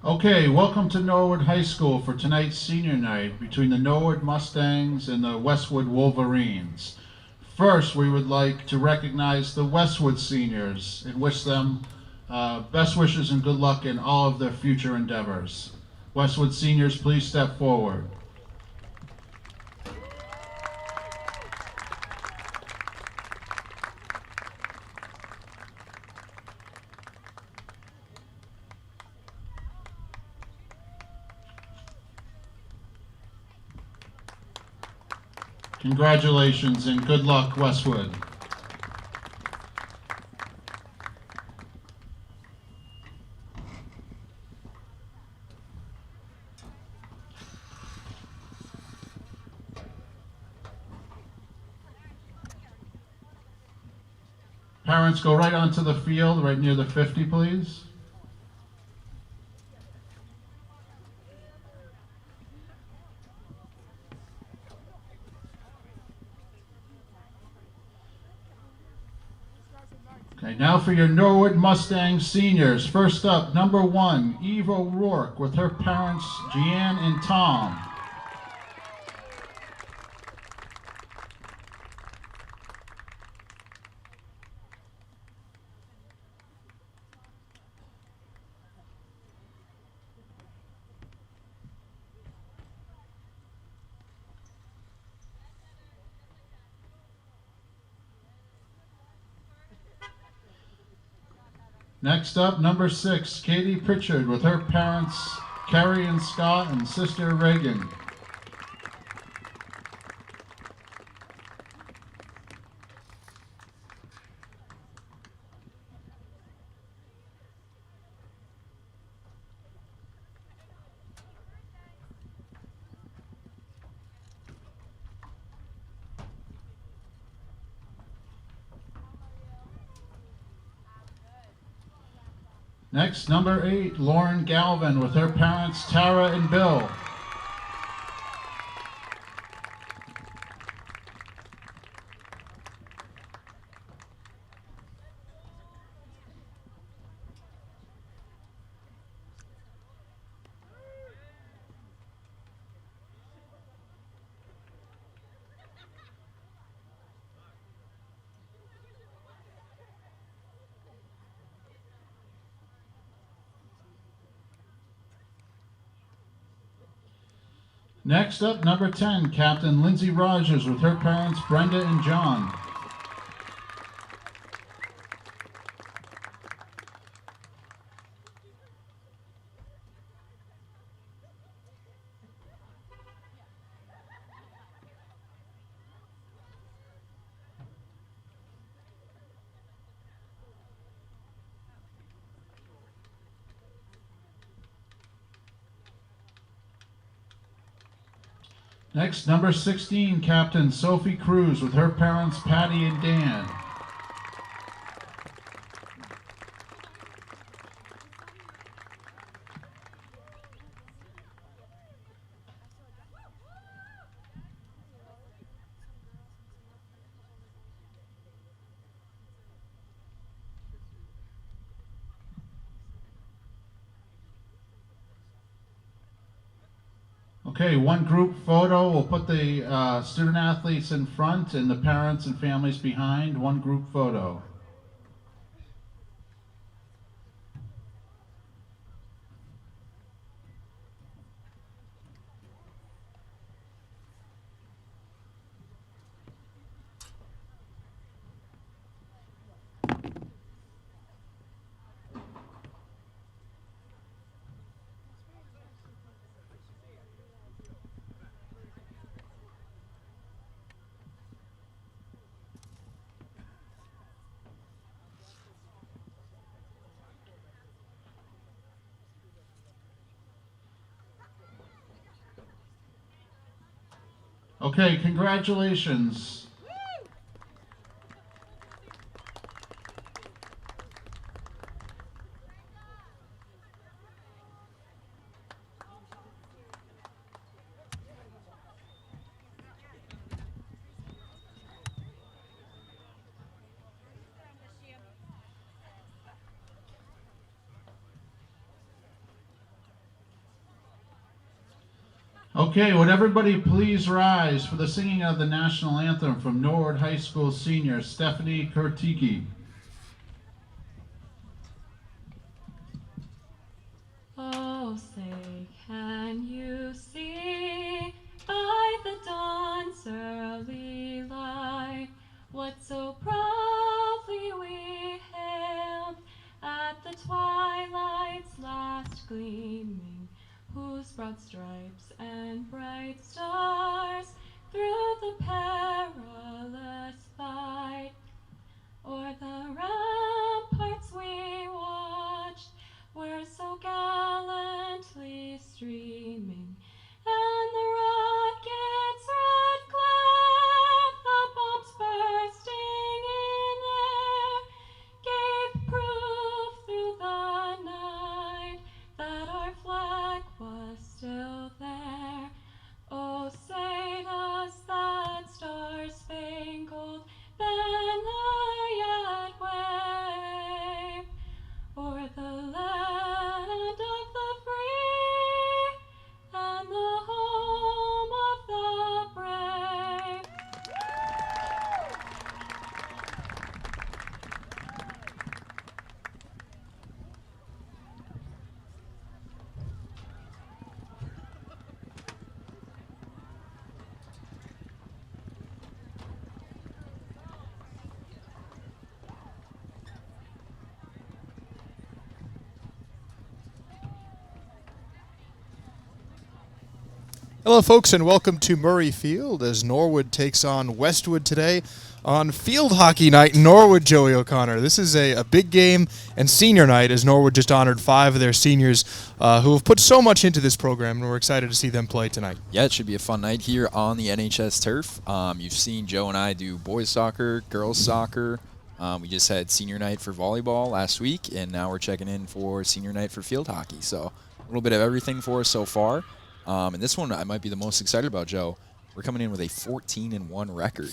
Okay, welcome to Norwood High School for tonight's senior night between the Norwood Mustangs and the Westwood Wolverines. First, we would like to recognize the Westwood seniors and wish them best wishes and good luck in all of their future endeavors. Westwood seniors, please step forward. Congratulations and good luck, Westwood. Parents, go right onto the field, right near the 50, please. Okay, now for your Norwood Mustangs seniors. First up, number 1, Eve O'Rourke with her parents, Jeanne and Tom. Next up, number 6, Katie Pritchard with her parents, Carrie and Scott, and sister Reagan. Next, number 8, Lauren Galvin with her parents, Tara and Bill. Next up, number 10, Captain Lindsay Rogers with her parents, Brenda and John. Next, number 16, Captain Sophie Cruz with her parents, Patty and Dan. Okay, one group photo. We'll put the student athletes in front and the parents and families behind. One group photo. Okay, congratulations. Okay, would everybody please rise for the singing of the national anthem from Norwood High School senior Stephanie Kurtiki. Oh, say, can you see by the dawn's early light what so proudly we hailed at the twilight's last gleaming, whose broad stripes and bright stars through the perilous fight o'er the ramparts we watched were so gallantly streaming, and the rocket's red glare, the bombs bursting in air, gave proof through the night that our flag was still there. Oh, say does that star-spangled banner yet wave o'er the land of the free and the home of the brave? Hello, folks, and welcome to Murray Field as Norwood takes on Westwood today on field hockey night in Norwood, Joey O'Connor. This is a big game and senior night as Norwood just honored 5 of their seniors who have put so much into this program, and we're excited to see them play tonight. Yeah, it should be a fun night here on the NHS turf. You've seen Joe and I do boys soccer, girls soccer. We just had senior night for volleyball last week, and now we're checking in for senior night for field hockey. So a little bit of everything for us so far. And this one I might be the most excited about, Joe. We're coming in with a 14-1 record.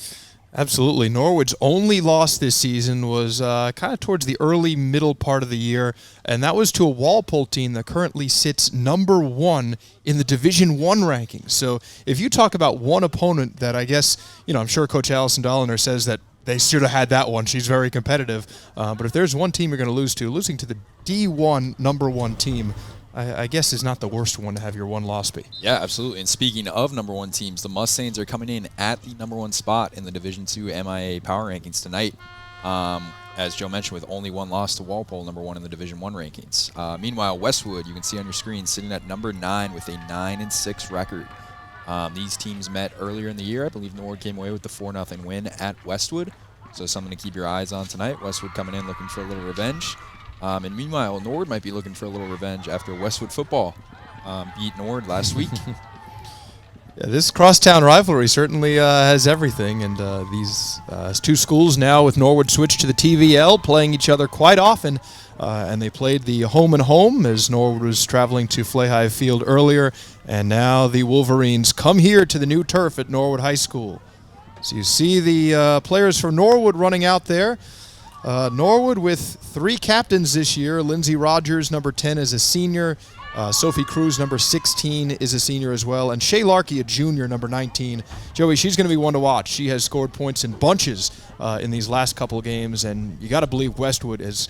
Absolutely. Norwood's only loss this season was kind of towards the early middle part of the year, and that was to a Walpole team that currently sits number 1 in the Division I rankings. So if you talk about one opponent that I guess, I'm sure Coach Allison Dolliner says that they should have had that one. She's very competitive. But if there's one team you're going to lose to, losing to the D1 number 1 team, I guess is not the worst one to have your one loss be. Yeah, absolutely. And speaking of number 1 teams, the Mustangs are coming in at the number 1 spot in the Division II MIA Power Rankings tonight. As Joe mentioned, with only one loss to Walpole, number 1 in the Division I rankings. Meanwhile, Westwood, you can see on your screen, sitting at number 9 with a 9-6 record. These teams met earlier in the year. I believe Norwood came away with the 4-0 win at Westwood. So something to keep your eyes on tonight. Westwood coming in looking for a little revenge. And meanwhile, Norwood might be looking for a little revenge after Westwood football beat Norwood last week. Yeah, this crosstown rivalry certainly has everything, and these 2 schools now with Norwood switched to the TVL, playing each other quite often, and they played the home and home as Norwood was traveling to Flahi Field earlier, and now the Wolverines come here to the new turf at Norwood High School. So you see the players for Norwood running out there. Norwood with 3 captains this year. Lindsay Rogers, number 10, is a senior. Sophie Cruz, number 16, is a senior as well. And Shay Larkey, a junior, number 19. Joey, she's going to be one to watch. She has scored points in bunches in these last couple of games. And you got to believe Westwood is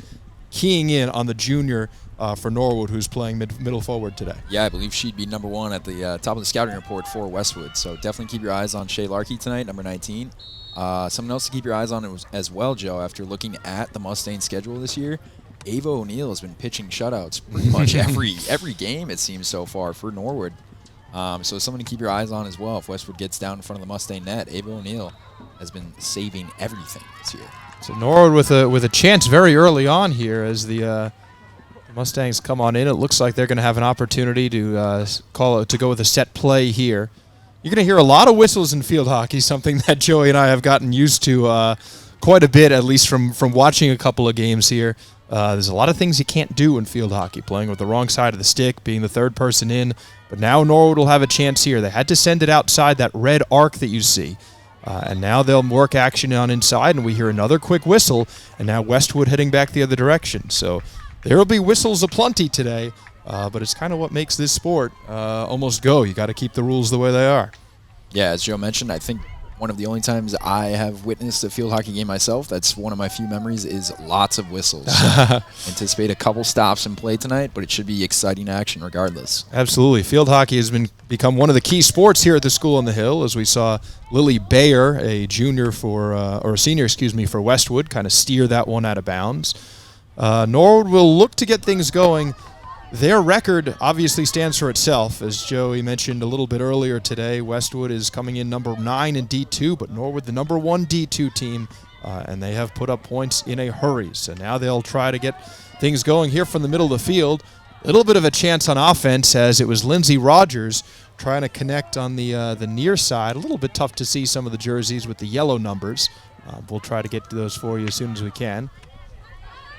keying in on the junior for Norwood, who's playing middle forward today. Yeah, I believe she'd be number 1 at the top of the scouting report for Westwood. So definitely keep your eyes on Shay Larkey tonight, number 19. Someone else to keep your eyes on as well, Joe, after looking at the Mustang schedule this year. Ava O'Neill has been pitching shutouts pretty much every game, it seems, so far for Norwood. So something to keep your eyes on as well. If Westwood gets down in front of the Mustang net, Ava O'Neill has been saving everything this year. So Norwood with a chance very early on here as the Mustangs come on in. It looks like they're going to have an opportunity to go with a set play here. You're going to hear a lot of whistles in field hockey, something that Joey and I have gotten used to quite a bit, at least from watching a couple of games here. There's a lot of things you can't do in field hockey, playing with the wrong side of the stick, being the third person in. But now Norwood will have a chance here. They had to send it outside that red arc that you see. And now they'll work action on inside, and we hear another quick whistle, and now Westwood heading back the other direction. So there will be whistles aplenty today. but it's kind of what makes this sport almost go. You got to keep the rules the way they are. Yeah, as Joe mentioned, I think one of the only times I have witnessed a field hockey game myself, that's one of my few memories, is lots of whistles. So anticipate a couple stops in play tonight, but it should be exciting action regardless. Absolutely. Field hockey has become one of the key sports here at the school on the hill, as we saw Lily Bayer, a senior, for Westwood, kind of steer that one out of bounds. Norwood will look to get things going. Their record obviously stands for itself. As Joey mentioned a little bit earlier today, Westwood is coming in number 9 in D2, but Norwood the number 1 D2 team, and they have put up points in a hurry. So now they'll try to get things going here from the middle of the field. A little bit of a chance on offense, as it was Lindsey Rogers trying to connect on the near side. A little bit tough to see some of the jerseys with the yellow numbers. We'll try to get to those for you as soon as we can.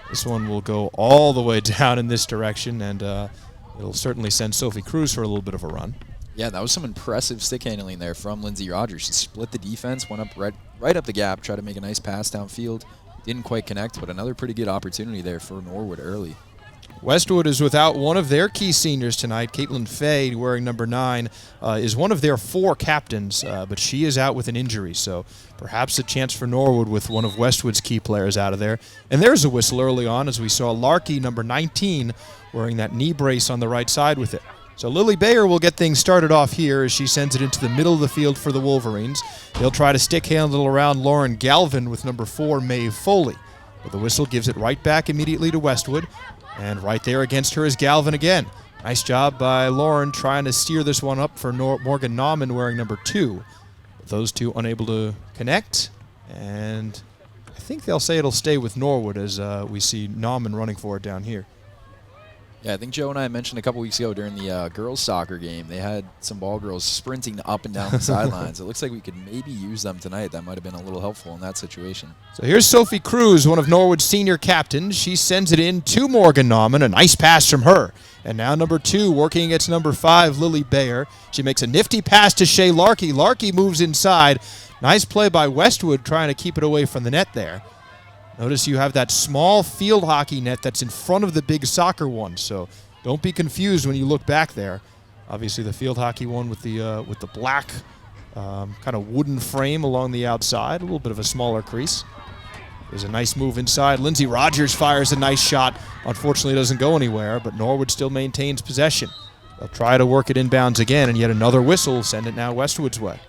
This one will go all the way down in this direction, and it'll certainly send Sophie Cruz for a little bit of a run. Yeah, that was some impressive stick handling there from Lindsey Rogers. She split the defense, went up right up the gap, tried to make a nice pass downfield. Didn't quite connect, but another pretty good opportunity there for Norwood early. Westwood is without one of their key seniors tonight. Caitlin Fay, wearing number 9, is one of their 4 captains, but she is out with an injury, so perhaps a chance for Norwood with one of Westwood's key players out of there. And there's a whistle early on, as we saw Larkey, number 19, wearing that knee brace on the right side with it. So Lily Bayer will get things started off here as she sends it into the middle of the field for the Wolverines. They'll try to stick handle around Lauren Galvin with number 4, Maeve Foley. But the whistle gives it right back immediately to Westwood. And right there against her is Galvin again. Nice job by Lauren trying to steer this one up for Morgan Nauman wearing number 2. But those two unable to connect. And I think they'll say it'll stay with Norwood as we see Nauman running for it down here. Yeah, I think Joe and I mentioned a couple weeks ago during the girls' soccer game, they had some ball girls sprinting up and down the sidelines. It looks like we could maybe use them tonight. That might have been a little helpful in that situation. So here's Sophie Cruz, one of Norwood's senior captains. She sends it in to Morgan Nauman. A nice pass from her. And now number 2 working against number 5, Lily Bayer. She makes a nifty pass to Shay Larkey. Larkey moves inside. Nice play by Westwood trying to keep it away from the net there. Notice you have that small field hockey net that's in front of the big soccer one, so don't be confused when you look back there. Obviously, the field hockey one with the black kind of wooden frame along the outside, a little bit of a smaller crease. There's a nice move inside. Lindsey Rogers fires a nice shot. Unfortunately, it doesn't go anywhere, but Norwood still maintains possession. They'll try to work it inbounds again, and yet another whistle, send it now Westwood's way.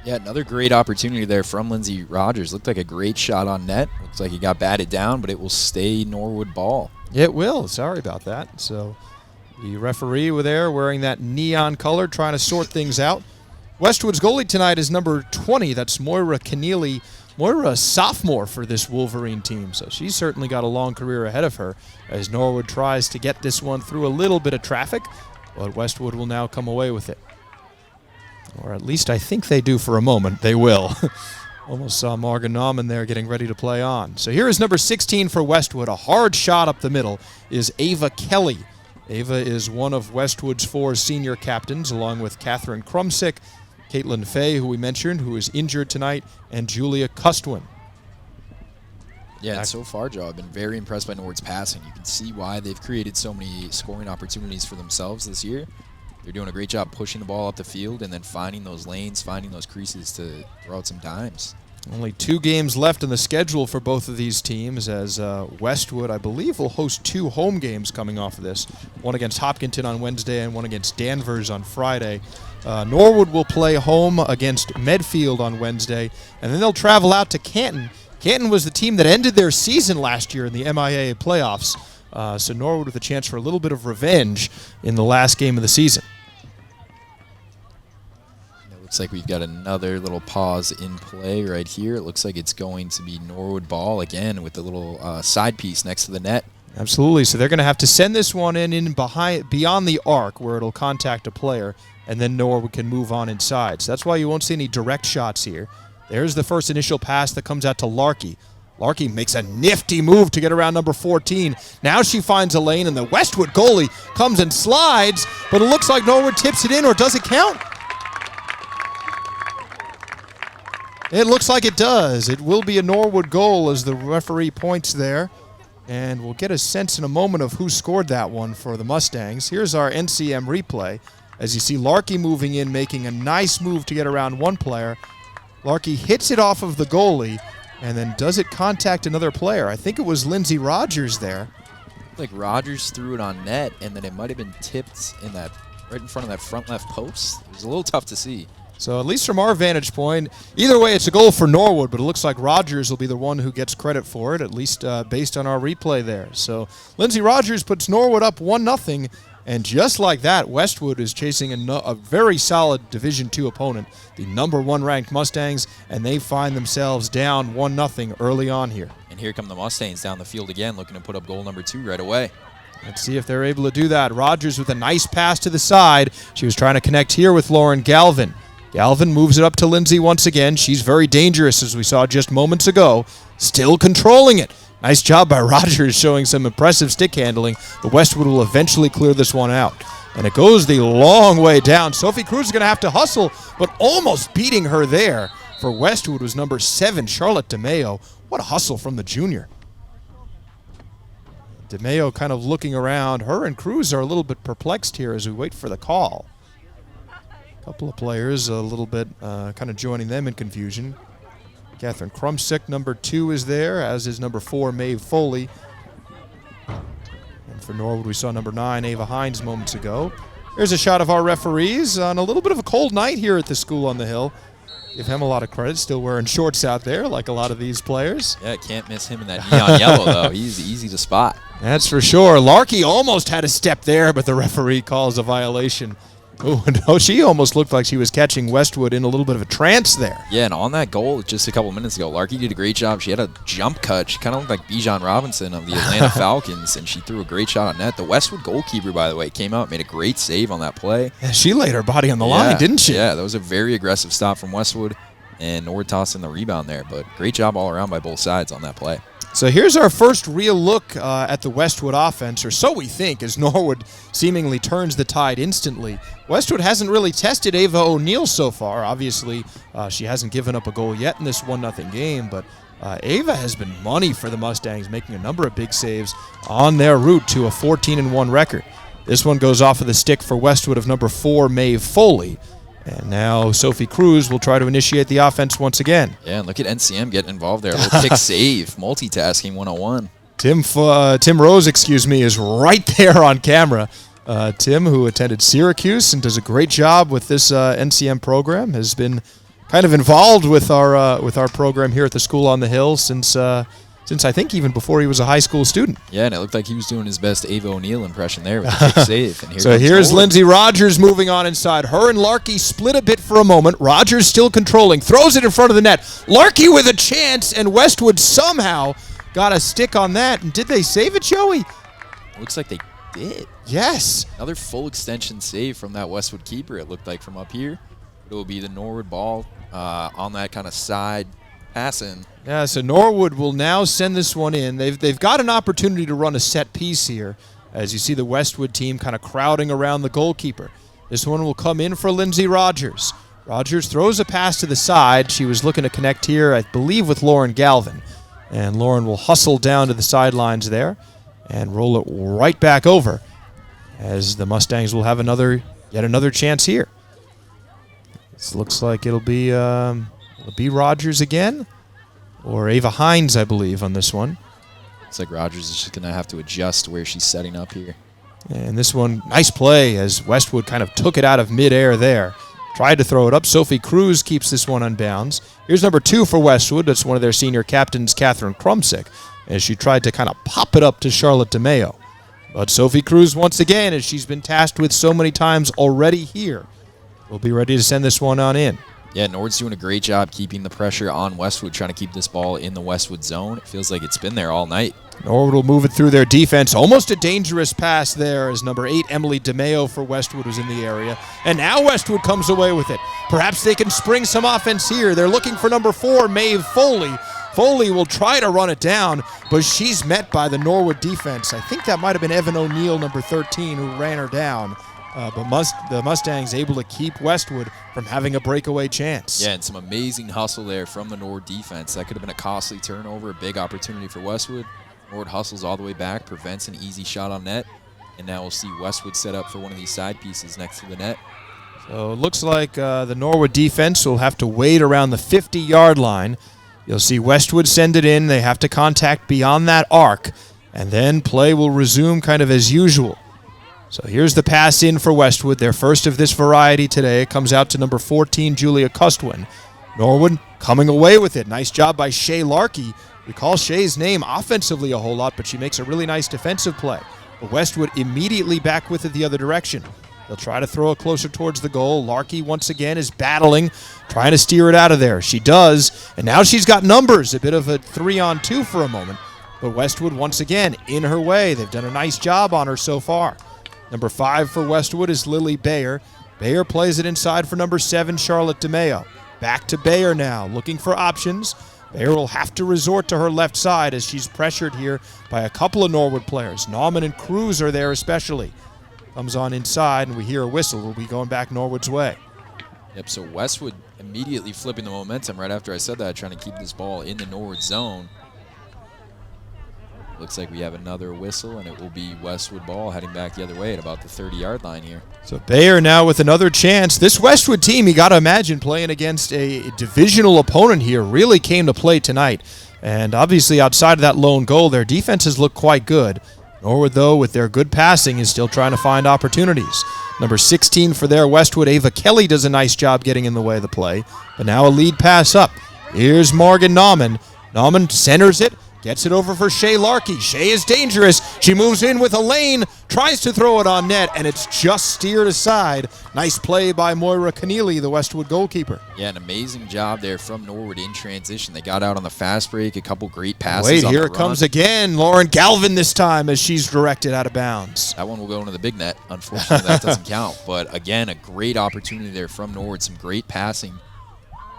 Yeah, another great opportunity there from Lindsey Rogers. Looked like a great shot on net. Looks like he got batted down, but it will stay Norwood ball. It will. Sorry about that. So the referee there wearing that neon color, trying to sort things out. Westwood's goalie tonight is number 20. That's Moira Keneally. Moira, a sophomore for this Wolverine team, so she's certainly got a long career ahead of her as Norwood tries to get this one through a little bit of traffic, but Westwood will now come away with it. Or at least I think they do for a moment. They will. Almost saw Morgan Nauman there getting ready to play on. So here is number 16 for Westwood. A hard shot up the middle is Ava Kelly. Ava is one of Westwood's 4 senior captains, along with Catherine Krumsick, Caitlin Fay, who we mentioned, who is injured tonight, and Julia Custwin. Yeah, and so far, Joe, I've been very impressed by Norwood's passing. You can see why they've created so many scoring opportunities for themselves this year. They're doing a great job pushing the ball up the field and then finding those lanes, finding those creases to throw out some dimes. Only 2 games left in the schedule for both of these teams, as Westwood, I believe, will host 2 home games coming off of this. One against Hopkinton on Wednesday and one against Danvers on Friday. Norwood will play home against Medfield on Wednesday, and then they'll travel out to Canton. Canton was the team that ended their season last year in the MIA playoffs, so Norwood with a chance for a little bit of revenge in the last game of the season. Looks like we've got another little pause in play right here. It looks like it's going to be Norwood ball again with the little side piece next to the net. Absolutely. So they're going to have to send this one in behind, beyond the arc where it'll contact a player, and then Norwood can move on inside. So that's why you won't see any direct shots here. There's the first initial pass that comes out to Larkey. Larkey makes a nifty move to get around number 14. Now she finds a lane, and the Westwood goalie comes and slides, but it looks like Norwood tips it in, or does it count? It looks like it does. It will be a Norwood goal as the referee points there. And we'll get a sense in a moment of who scored that one for the Mustangs. Here's our NCM replay. As you see Larkey moving in, making a nice move to get around one player. Larkey hits it off of the goalie, and then does it contact another player? I think it was Lindsey Rogers there. Like Rogers threw it on net, and then it might have been tipped in that right in front of that front left post. It was a little tough to see. So at least from our vantage point, either way it's a goal for Norwood, but it looks like Rogers will be the one who gets credit for it, at least based on our replay there. So Lindsey Rogers puts Norwood up 1-0, and just like that, Westwood is chasing a very solid Division II opponent, the #1 ranked Mustangs, and they find themselves down 1-0 early on here. And here come the Mustangs down the field again, looking to put up goal number 2 right away. Let's see if they're able to do that. Rogers with a nice pass to the side. She was trying to connect here with Lauren Galvin. Galvin moves it up to Lindsay once again. She's very dangerous, as we saw just moments ago. Still controlling it. Nice job by Rogers, showing some impressive stick handling. But Westwood will eventually clear this one out. And it goes the long way down. Sophie Cruz is going to have to hustle, but almost beating her there. For Westwood was number 7, Charlotte DeMayo. What a hustle from the junior. DeMayo kind of looking around. Her and Cruz are a little bit perplexed here as we wait for the call. A couple of players a little bit kind of joining them in confusion. Catherine Krumsick, number 2, is there, as is number 4, Maeve Foley. And for Norwood, we saw number 9, Ava Hines, moments ago. Here's a shot of our referees on a little bit of a cold night here at the school on the hill. Give him a lot of credit, still wearing shorts out there like a lot of these players. Yeah, can't miss him in that neon yellow, though. He's easy to spot. That's for sure. Larkey almost had a step there, but the referee calls a violation. Oh, no, she almost looked like she was catching Westwood in a little bit of a trance there. Yeah, and on that goal just a couple minutes ago, Larkey did a great job. She had a jump cut. She kind of looked like Bijan Robinson of the Atlanta Falcons, and she threw a great shot on net. The Westwood goalkeeper, by the way, came out, made a great save on that play. Yeah, she laid her body on the line, didn't she? Yeah, that was a very aggressive stop from Westwood, and Norwood tossed in the rebound there. But great job all around by both sides on that play. So here's our first real look at the Westwood offense, or so we think, as Norwood seemingly turns the tide instantly. Westwood hasn't really tested Ava O'Neill so far. Obviously, she hasn't given up a goal yet in this 1-0 game, but Ava has been money for the Mustangs, making a number of big saves on their route to a 14-1 record. This one goes off of the stick for Westwood of number 4, Maeve Foley. And now Sophie Cruz will try to initiate the offense once again. Yeah, and look at NCM getting involved there. A little pick save, multitasking 101. Tim Rose, is right there on camera. Tim, who attended Syracuse and does a great job with this NCM program, has been kind of involved with our program here at the school on the hill since I think even before he was a high school student. Yeah, and it looked like he was doing his best Ava O'Neill impression there with the kick save. And here's Lindsey Rogers moving on inside. Her and Larkey split a bit for a moment. Rogers still controlling, throws it in front of the net. Larkey with a chance, and Westwood somehow got a stick on that. And did they save it, Joey? Looks like they did. Yes. Another full extension save from that Westwood keeper, it looked like, from up here. It will be the Norwood ball on that kind of side passing. Yeah, so Norwood will now send this one in. They've got an opportunity to run a set piece here, as you see the Westwood team kind of crowding around the goalkeeper. This one will come in for Lindsey Rogers. Rogers throws a pass to the side. She was looking to connect here, I believe, with Lauren Galvin. And Lauren will hustle down to the sidelines there and roll it right back over, as the Mustangs will have yet another chance here. This looks like it'll be Rogers again, or Ava Hines, I believe, on this one. It's like Rogers is just going to have to adjust where she's setting up here. And this one, nice play as Westwood kind of took it out of midair there. Tried to throw it up. Sophie Cruz keeps this one on bounds. Here's number 2 for Westwood. That's one of their senior captains, Catherine Krumsick, as she tried to kind of pop it up to Charlotte DeMayo. But Sophie Cruz, once again, as she's been tasked with so many times already here, will be ready to send this one on in. Yeah, Norwood's doing a great job keeping the pressure on Westwood, trying to keep this ball in the Westwood zone. It feels like it's been there all night. Norwood will move it through their defense. Almost a dangerous pass there as number 8, Emily DeMayo for Westwood, was in the area. And now Westwood comes away with it. Perhaps they can spring some offense here. They're looking for number 4, Maeve Foley. Foley will try to run it down, but she's met by the Norwood defense. I think that might have been Evan O'Neill, number 13, who ran her down. But the Mustangs able to keep Westwood from having a breakaway chance. Yeah, and some amazing hustle there from the Norwood defense. That could have been a costly turnover, a big opportunity for Westwood. Norwood hustles all the way back, prevents an easy shot on net, and now we'll see Westwood set up for one of these side pieces next to the net. So it looks like the Norwood defense will have to wait around the 50-yard line. You'll see Westwood send it in. They have to contact beyond that arc, and then play will resume kind of as usual. So here's the pass in for Westwood, their first of this variety today. It comes out to number 14, Julia Custwin. Norwood coming away with it. Nice job by Shay Larkey. We call Shay's name offensively a whole lot, but she makes a really nice defensive play. But Westwood immediately back with it the other direction. They'll try to throw it closer towards the goal. Larkey once again is battling, trying to steer it out of there. She does, and now she's got numbers. A bit of a 3-on-2 for a moment. But Westwood once again in her way. They've done a nice job on her so far. Number 5 for Westwood is Lily Bayer. Bayer plays it inside for number 7, Charlotte DeMeo. Back to Bayer now, looking for options. Bayer will have to resort to her left side as she's pressured here by a couple of Norwood players. Nauman and Cruz are there especially. Comes on inside, and we hear a whistle. We'll be going back Norwood's way. Yep, so Westwood immediately flipping the momentum right after I said that, trying to keep this ball in the Norwood zone. Looks like we have another whistle, and it will be Westwood ball heading back the other way at about the 30-yard line here. So Bayer now with another chance. This Westwood team, you got to imagine, playing against a divisional opponent here, really came to play tonight. And obviously outside of that lone goal, their defenses look quite good. Norwood, though, with their good passing, is still trying to find opportunities. Number 16 for their Westwood, Ava Kelly, does a nice job getting in the way of the play. But now a lead pass up. Here's Morgan Nauman. Nauman centers it. Gets it over for Shay Larkey. Shay is dangerous. She moves in with Elaine, tries to throw it on net, and it's just steered aside. Nice play by Moira Keneally, the Westwood goalkeeper. Yeah, an amazing job there from Norwood in transition. They got out on the fast break, a couple great passes. Wait, on here the it comes again. Lauren Galvin this time as she's directed out of bounds. That one will go into the big net. Unfortunately, that doesn't count. But again, a great opportunity there from Norwood. Some great passing.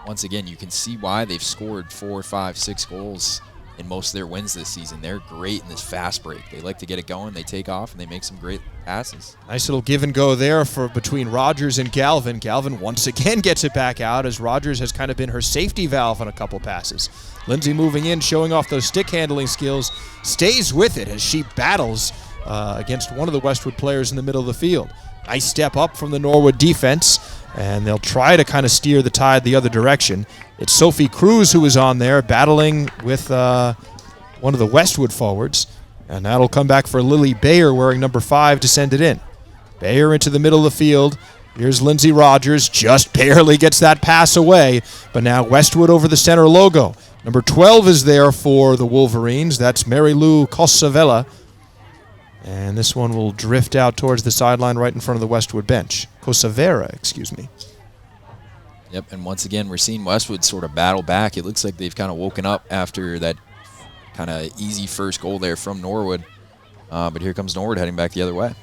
Once again, you can see why they've scored 4, 5, 6 goals in most of their wins this season. They're great in this fast break. They like to get it going, they take off, and they make some great passes. Nice little give and go there for between Rogers and Galvin. Galvin once again gets it back out as Rogers has kind of been her safety valve on a couple passes. Lindsay moving in, showing off those stick handling skills, stays with it as she battles against one of the Westwood players in the middle of the field. Nice step up from the Norwood defense, and they'll try to kind of steer the tide the other direction. It's Sophie Cruz who is on there battling with one of the Westwood forwards, and that'll come back for Lily Bayer wearing number 5 to send it in. Bayer into the middle of the field. Here's Lindsay Rogers, just barely gets that pass away, but now Westwood over the center logo. Number 12 is there for the Wolverines. That's Mary Lou Cosavella. And this one will drift out towards the sideline right in front of the Westwood bench. Cosavera, excuse me. Yep, and once again, we're seeing Westwood sort of battle back. It looks like they've kind of woken up after that kind of easy first goal there from Norwood. But here comes Norwood heading back the other way.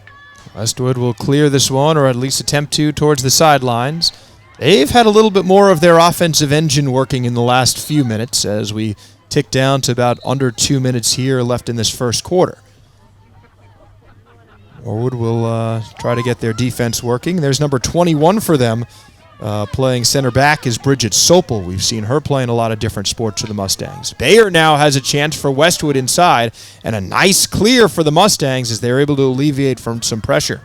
Westwood will clear this one, or at least attempt to, towards the sidelines. They've had a little bit more of their offensive engine working in the last few minutes as we tick down to about under 2 minutes here left in this first quarter. Norwood will try to get their defense working. There's number 21 for them. Playing center back is Bridget Sopel. We've seen her play in a lot of different sports for the Mustangs. Bayer now has a chance for Westwood inside, and a nice clear for the Mustangs as they're able to alleviate from some pressure.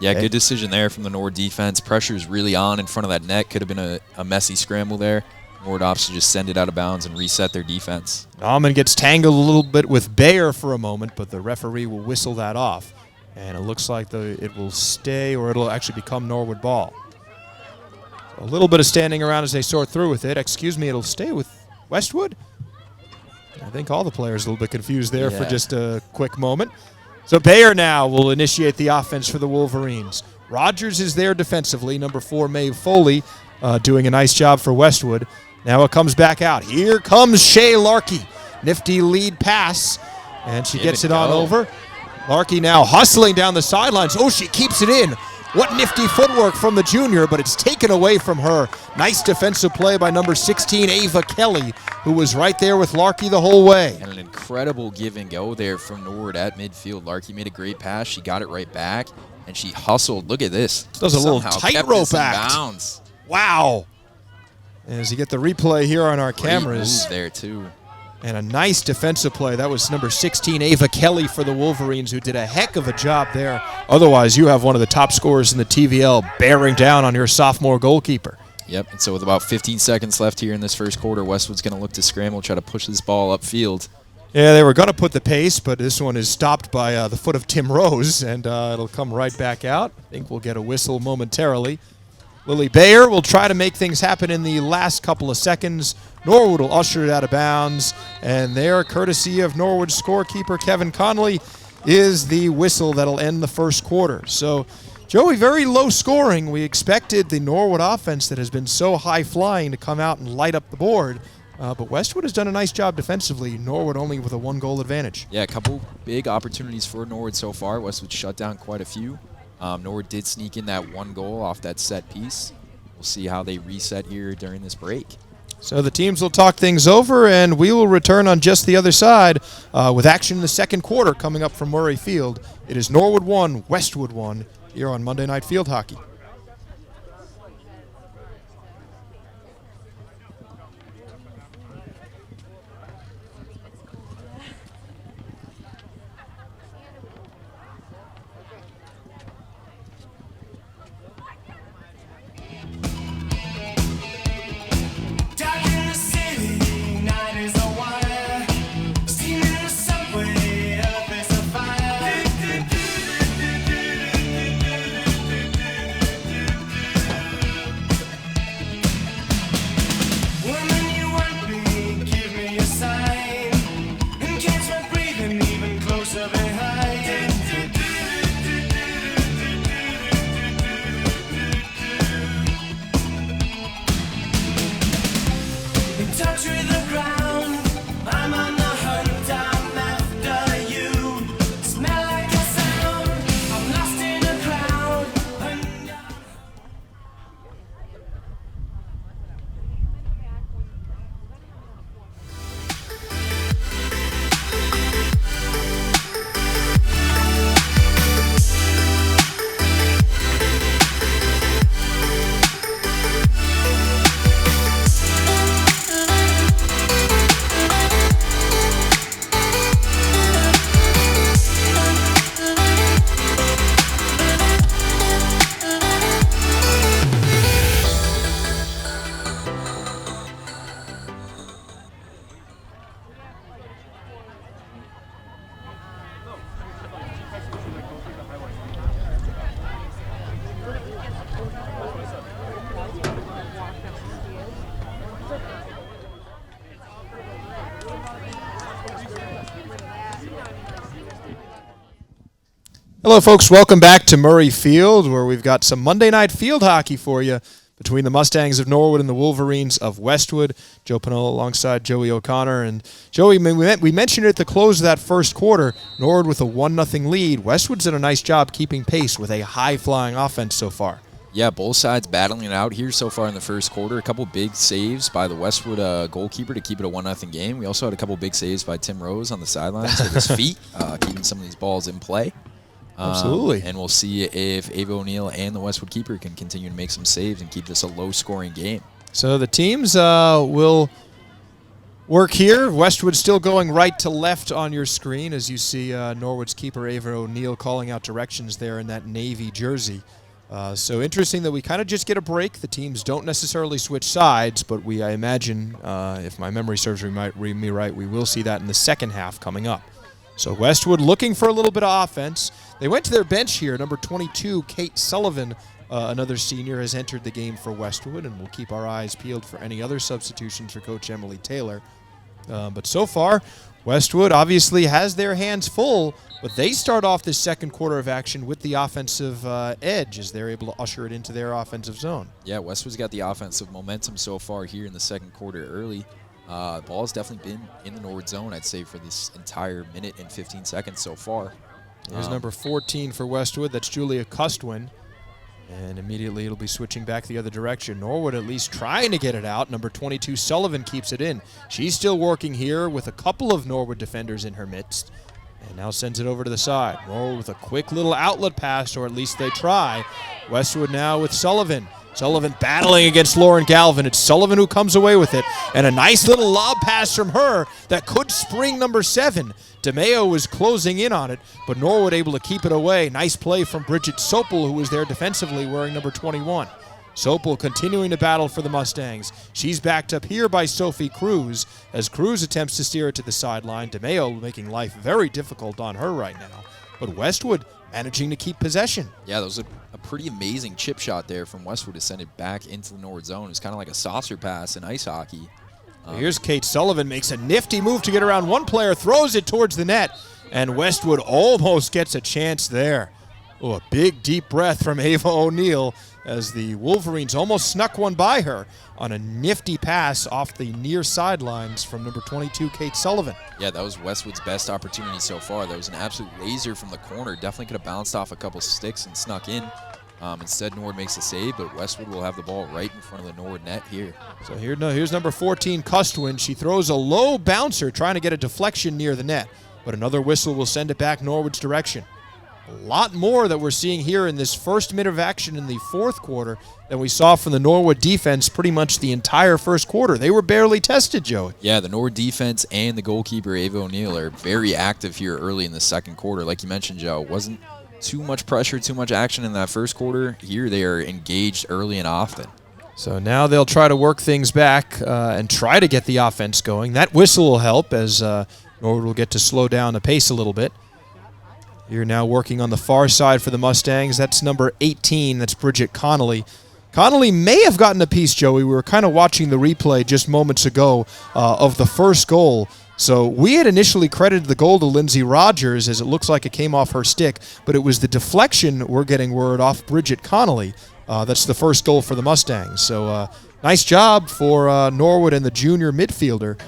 Yeah, good decision there from the Norwood defense. Pressure's really on in front of that net. Could have been a messy scramble there. Norwood opts to just send it out of bounds and reset their defense. Nauman gets tangled a little bit with Bayer for a moment, but the referee will whistle that off. And it looks like it will stay, or it'll actually become Norwood ball. A little bit of standing around as they sort through with it. Excuse me, it'll stay with Westwood? I think all the players are a little bit confused there for just a quick moment. So Bayer now will initiate the offense for the Wolverines. Rogers is there defensively. Number 4, Maeve Foley, doing a nice job for Westwood. Now it comes back out. Here comes Shay Larkey. Nifty lead pass, and she gets it on over. Larkey now hustling down the sidelines. Oh, she keeps it in. What nifty footwork from the junior, but it's taken away from her. Nice defensive play by number 16, Ava Kelly, who was right there with Larkey the whole way. And an incredible give and go there from Norwood at midfield. Larkey made a great pass. She got it right back, and she hustled. Look at this. Does a little tightrope act. Bounds. Wow. As you get the replay here on our cameras. Great move there, too. And a nice defensive play. That was number 16, Ava Kelly for the Wolverines, who did a heck of a job there. Otherwise, you have one of the top scorers in the TVL bearing down on your sophomore goalkeeper. Yep, and so with about 15 seconds left here in this first quarter, Westwood's going to look to scramble, try to push this ball upfield. Yeah, they were going to put the pace, but this one is stopped by the foot of Tim Rose, and it'll come right back out. I think we'll get a whistle momentarily. Lily Bayer will try to make things happen in the last couple of seconds. Norwood will usher it out of bounds, and there, courtesy of Norwood's scorekeeper Kevin Connolly, is the whistle that'll end the first quarter. So, Joey, very low scoring. We expected the Norwood offense that has been so high-flying to come out and light up the board, but Westwood has done a nice job defensively. Norwood only with a 1-goal advantage. Yeah, a couple big opportunities for Norwood so far. Westwood shut down quite a few. Norwood did sneak in that 1 goal off that set piece. We'll see how they reset here during this break. So the teams will talk things over, and we will return on just the other side with action in the second quarter coming up from Murray Field. It is Norwood 1, Westwood 1 here on Monday Night Field Hockey. Hello, folks. Welcome back to Murray Field, where we've got some Monday Night Field Hockey for you between the Mustangs of Norwood and the Wolverines of Westwood. Joe Panola alongside Joey O'Connor. And Joey, we mentioned it at the close of that first quarter, Norwood with a 1-0 lead. Westwood's done a nice job keeping pace with a high-flying offense so far. Yeah, both sides battling it out here so far in the first quarter. A couple big saves by the Westwood goalkeeper to keep it a 1-0 game. We also had a couple big saves by Tim Rose on the sidelines with his feet, keeping some of these balls in play. Absolutely. And we'll see if Ava O'Neill and the Westwood keeper can continue to make some saves and keep this a low-scoring game. So the teams will work here. Westwood still going right to left on your screen as you see Norwood's keeper Ava O'Neill calling out directions there in that navy jersey. So interesting that we kind of just get a break. The teams don't necessarily switch sides, but I imagine, if my memory serves me right, we will see that in the second half coming up. So Westwood looking for a little bit of offense. They went to their bench here. Number 22, Kate Sullivan, another senior, has entered the game for Westwood, and we'll keep our eyes peeled for any other substitutions for Coach Emily Taylor. But so far, Westwood obviously has their hands full, but they start off this second quarter of action with the offensive edge as they're able to usher it into their offensive zone. Yeah, Westwood's got the offensive momentum so far here in the second quarter early. Ball's definitely been in the Norwood zone, I'd say, for this entire minute and 15 seconds so far. There's number 14 for Westwood. That's Julia Custwin. And immediately it'll be switching back the other direction. Norwood at least trying to get it out. Number 22, Sullivan, keeps it in. She's still working here with a couple of Norwood defenders in her midst. And now sends it over to the side. Norwood with a quick little outlet pass, or at least they try. Westwood now with Sullivan. Sullivan battling against Lauren Galvin. It's Sullivan who comes away with it. And a nice little lob pass from her that could spring number 7. DeMeo was closing in on it, but Norwood able to keep it away. Nice play from Bridget Sopel, who was there defensively wearing number 21. Sopel continuing to battle for the Mustangs. She's backed up here by Sophie Cruz as Cruz attempts to steer it to the sideline. DeMeo making life very difficult on her right now. But Westwood managing to keep possession. Yeah, that was a pretty amazing chip shot there from Westwood to send it back into the Norwood zone. It's kind of like a saucer pass in ice hockey. Here's Kate Sullivan, makes a nifty move to get around one player, throws it towards the net, and Westwood almost gets a chance there. Oh, a big deep breath from Ava O'Neill as the Wolverines almost snuck one by her on a nifty pass off the near sidelines from number 22, Kate Sullivan. Yeah, that was Westwood's best opportunity so far. That was an absolute laser from the corner. Definitely could have bounced off a couple sticks and snuck in. Instead, Norwood makes a save, but Westwood will have the ball right in front of the Norwood net here. So here's number 14, Custwin. She throws a low bouncer trying to get a deflection near the net, but another whistle will send it back Norwood's direction. A lot more that we're seeing here in this first minute of action in the fourth quarter than we saw from the Norwood defense pretty much the entire first quarter. They were barely tested, Joey. Yeah, the Norwood defense and the goalkeeper, Ava O'Neill, are very active here early in the second quarter. Like you mentioned, Joe, wasn't too much pressure, too much action in that first quarter. Here they are engaged early and often. So now they'll try to work things back and try to get the offense going. That whistle will help as Norwood will get to slow down the pace a little bit. You're now working on the far side for the Mustangs. That's number 18. That's Bridget Connolly. Connolly may have gotten a piece, Joey. We were kind of watching the replay just moments ago of the first goal. So we had initially credited the goal to Lindsay Rogers as it looks like it came off her stick, but it was the deflection we're getting word off Bridget Connolly. That's the first goal for the Mustangs. So nice job for Norwood and the junior midfielder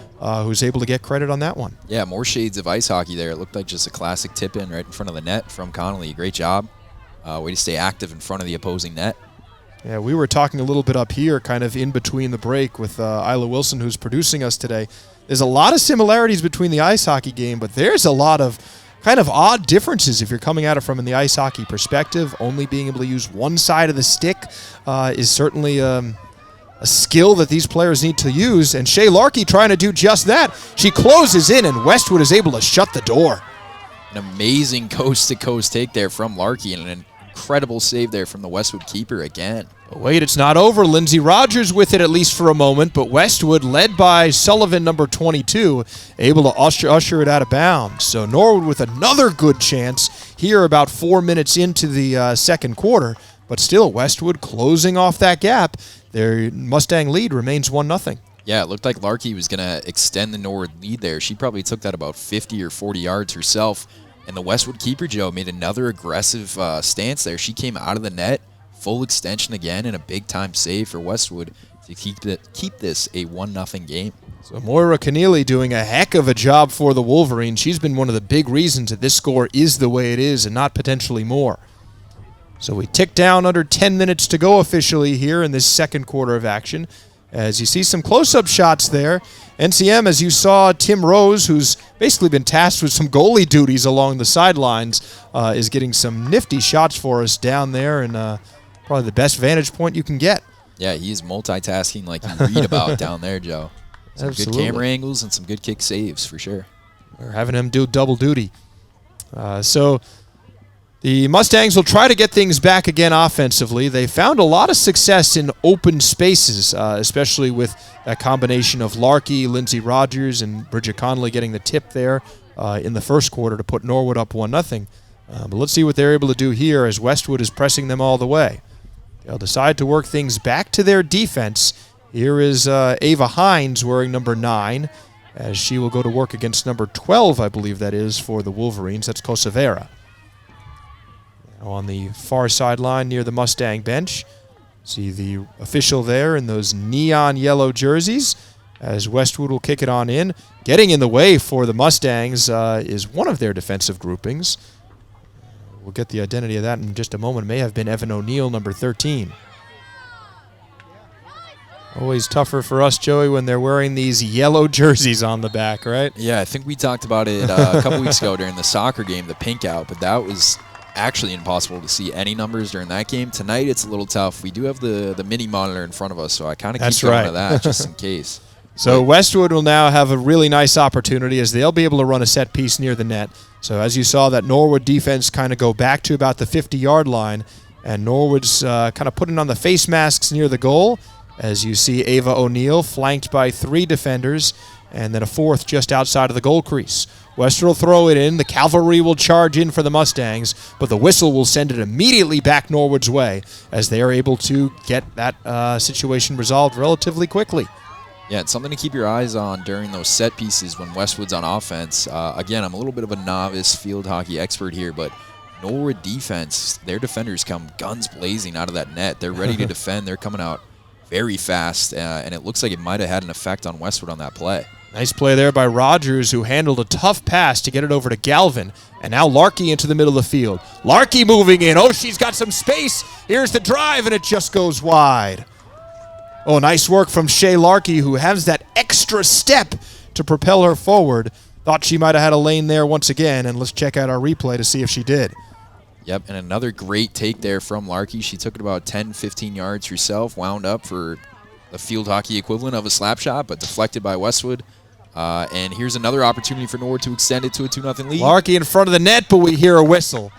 who's able to get credit on that one. Yeah, more shades of ice hockey there. It looked like just a classic tip-in right in front of the net from Connolly. Great job. Way to stay active in front of the opposing net. Yeah, we were talking a little bit up here, kind of in between the break with Isla Wilson, who's producing us today. There's a lot of similarities between the ice hockey game, but there's a lot of kind of odd differences if you're coming at it from the ice hockey perspective. Only being able to use one side of the stick is certainly a skill that these players need to use, and Shay Larkey trying to do just that. She closes in, and Westwood is able to shut the door. An amazing coast-to-coast take there from Larkey, and an incredible save there from the Westwood keeper again. But wait, it's not over. Lindsay Rogers with it at least for a moment, but Westwood, led by Sullivan, number 22, able to usher it out of bounds. So Norwood with another good chance here about 4 minutes into the second quarter, but still Westwood closing off that gap. Their Mustang lead remains 1-0. Yeah, it looked like Larkey was going to extend the Norwood lead there. She probably took that about 50 or 40 yards herself. And the Westwood keeper, Joe, made another aggressive stance there. She came out of the net, full extension again, and a big-time save for Westwood to keep this a 1-0 game. So Moira Keneally doing a heck of a job for the Wolverines. She's been one of the big reasons that this score is the way it is and not potentially more. So we tick down under 10 minutes to go officially here in this second quarter of action. As you see some close-up shots there. NCM, as you saw, Tim Rose, who's basically been tasked with some goalie duties along the sidelines, is getting some nifty shots for us down there, and probably the best vantage point you can get. Yeah, he's multitasking like you read about down there, Joe. Some Absolutely. good camera angles and some good kick saves for sure. We're having him do double duty. So the Mustangs will try to get things back again offensively. They found a lot of success in open spaces, especially with that combination of Larkey, Lindsay Rogers, and Bridget Connolly getting the tip there in the first quarter to put Norwood up 1-0. But let's see what they're able to do here as Westwood is pressing them all the way. They'll decide to work things back to their defense. Here is Ava Hines wearing number 9, as she will go to work against number 12, I believe that is, for the Wolverines. That's Kosovera. On the far sideline near the Mustang bench, see the official there in those neon yellow jerseys as Westwood will kick it on in. Getting in the way for the Mustangs is one of their defensive groupings. We'll get the identity of that in just a moment. It may have been Evan O'Neill, number 13. Always tougher for us, Joey, when they're wearing these yellow jerseys on the back, right? Yeah, I think we talked about it a couple weeks ago during the soccer game, the pink out, but that was actually impossible to see any numbers during that game. Tonight, it's a little tough. We do have the mini monitor in front of us, so I kind of keep going to that just in case. So Westwood will now have a really nice opportunity as they'll be able to run a set piece near the net. So as you saw, that Norwood defense kind of go back to about the 50-yard line, and Norwood's kind of putting on the face masks near the goal, as you see Ava O'Neill flanked by 3 defenders, and then a 4th just outside of the goal crease. Westwood will throw it in. The cavalry will charge in for the Mustangs, but the whistle will send it immediately back Norwood's way as they are able to get that situation resolved relatively quickly. Yeah, it's something to keep your eyes on during those set pieces when Westwood's on offense. Again, I'm a little bit of a novice field hockey expert here, but Norwood defense, their defenders come guns blazing out of that net. They're ready to defend. They're coming out very fast, and it looks like it might have had an effect on Westwood on that play. Nice play there by Rogers, who handled a tough pass to get it over to Galvin. And now Larkey into the middle of the field. Larkey moving in. Oh, she's got some space. Here's the drive, and it just goes wide. Oh, nice work from Shea Larkey, who has that extra step to propel her forward. Thought she might have had a lane there once again, and let's check out our replay to see if she did. Yep, and another great take there from Larkey. She took it about 10, 15 yards herself, wound up for the field hockey equivalent of a slap shot, but deflected by Westwood. And here's another opportunity for Norwood to extend it to a 2-0 lead. Larkey in front of the net, but we hear a whistle.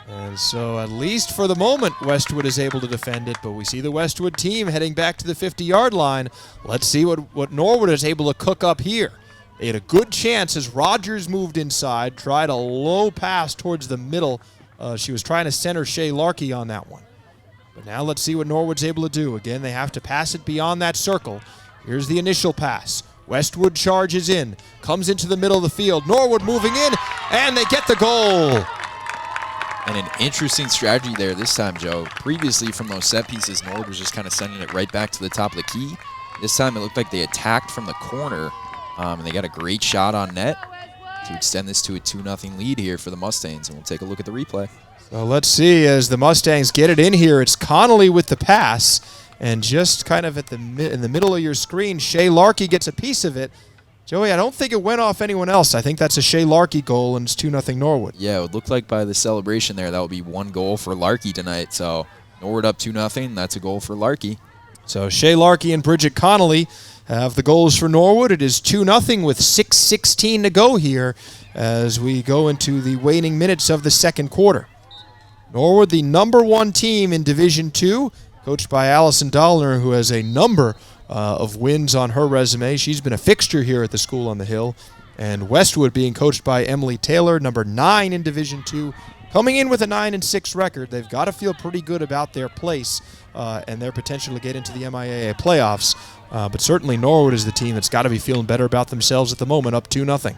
And so at least for the moment, Westwood is able to defend it, but we see the Westwood team heading back to the 50-yard line. Let's see what Norwood is able to cook up here. They had a good chance as Rogers moved inside, tried a low pass towards the middle. She was trying to center Shea Larkey on that one. But now let's see what Norwood's able to do. Again, they have to pass it beyond that circle. Here's the initial pass. Westwood charges in, comes into the middle of the field. Norwood moving in, and they get the goal. And an interesting strategy there this time, Joe. Previously from those set pieces, Norwood was just kind of sending it right back to the top of the key. This time it looked like they attacked from the corner, and they got a great shot on net to extend this to a 2-0 lead here for the Mustangs. And we'll take a look at the replay. So let's see as the Mustangs get it in here. It's Connolly with the pass, and just kind of in the middle of your screen, Shea Larkey gets a piece of it. Joey, I don't think it went off anyone else. I think that's a Shea Larkey goal, and it's 2-0 Norwood. Yeah, it would look like by the celebration there, that would be 1 goal for Larkey tonight. So Norwood up 2-0. That's a goal for Larkey. So Shea Larkey and Bridget Connolly have the goals for Norwood. It is 2-0 with 6:16 to go here as we go into the waning minutes of the second quarter. Norwood, the #1 team in Division II, coached by Allison Dollner, who has a number of wins on her resume. She's been a fixture here at the school on the hill. And Westwood being coached by Emily Taylor, #9 in Division II, coming in with a 9-6 record. They've got to feel pretty good about their place and their potential to get into the MIAA playoffs. But certainly Norwood is the team that's got to be feeling better about themselves at the moment, up 2-0.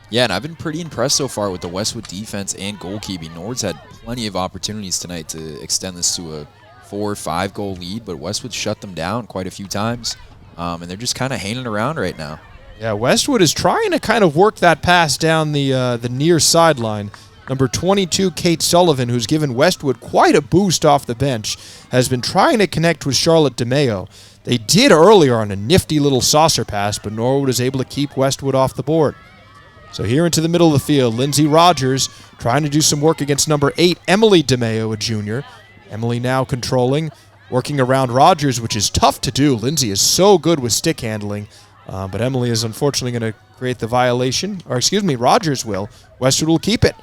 Yeah, and I've been pretty impressed so far with the Westwood defense and goalkeeping. Norwood's had plenty of opportunities tonight to extend this to a 4 or 5 goal lead, but Westwood shut them down quite a few times, and they're just kind of hanging around right now. Yeah, Westwood is trying to kind of work that pass down the near sideline. Number 22, Kate Sullivan, who's given Westwood quite a boost off the bench, has been trying to connect with Charlotte DeMeo. They did earlier on a nifty little saucer pass, but Norwood is able to keep Westwood off the board. So here into the middle of the field, Lindsey Rogers trying to do some work against number 8, Emily DeMeo, a junior. Emily now controlling, working around Rogers, which is tough to do. Lindsey is so good with stick handling, but Emily is unfortunately going to create the violation. Rogers will. Westwood will keep it.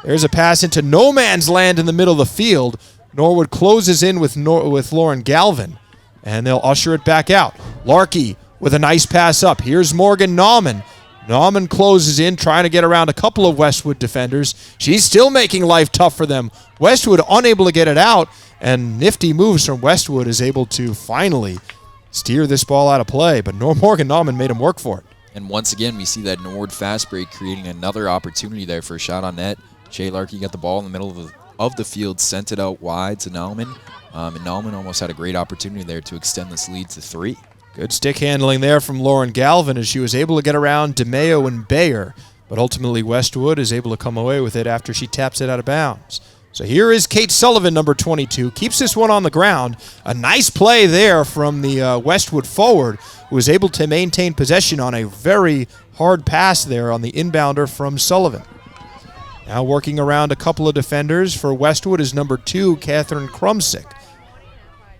There's a pass into no man's land in the middle of the field. Norwood closes in with Lauren Galvin, and they'll usher it back out. Larkey with a nice pass up. Here's Morgan Nauman. Nauman closes in, trying to get around a couple of Westwood defenders. She's still making life tough for them. Westwood unable to get it out, and nifty moves from Westwood is able to finally steer this ball out of play, but Morgan Nauman made him work for it. And once again, we see that Norwood fast break creating another opportunity there for a shot on net. Shea Larkey got the ball in the middle of the field, sent it out wide to Nauman, and Nauman almost had a great opportunity there to extend this lead to 3. Good stick handling there from Lauren Galvin as she was able to get around DeMeo and Bayer, but ultimately Westwood is able to come away with it after she taps it out of bounds. So here is Kate Sullivan, number 22, keeps this one on the ground. A nice play there from the Westwood forward, who was able to maintain possession on a very hard pass there on the inbounder from Sullivan. Now working around a couple of defenders for Westwood is number 2, Catherine Krumsick.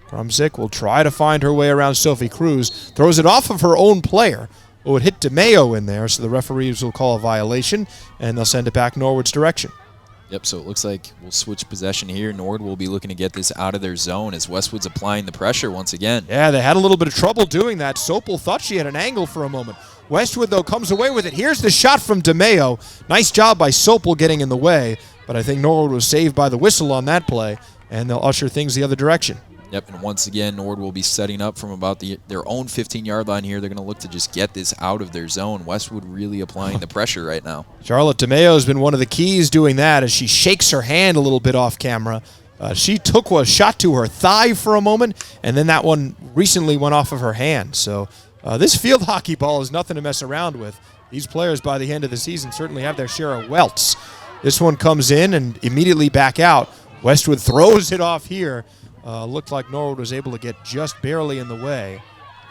Krumsick will try to find her way around Sophie Cruz. Throws it off of her own player. Oh, it hit DeMeo in there, so the referees will call a violation, and they'll send it back Norwood's direction. Yep, so it looks like we'll switch possession here. Norwood will be looking to get this out of their zone as Westwood's applying the pressure once again. Yeah, they had a little bit of trouble doing that. Sopel thought she had an angle for a moment. Westwood, though, comes away with it. Here's the shot from DeMeo. Nice job by Sopel getting in the way, but I think Norwood was saved by the whistle on that play, and they'll usher things the other direction. Yep, and once again, Norwood will be setting up from about their own 15-yard line here. They're going to look to just get this out of their zone. Westwood really applying the pressure right now. Charlotte DeMeo has been one of the keys doing that as she shakes her hand a little bit off camera. She took a shot to her thigh for a moment, and then that one recently went off of her hand. So this field hockey ball is nothing to mess around with. These players, by the end of the season, certainly have their share of welts. This one comes in and immediately back out. Westwood throws it off here. Looked like Norwood was able to get just barely in the way.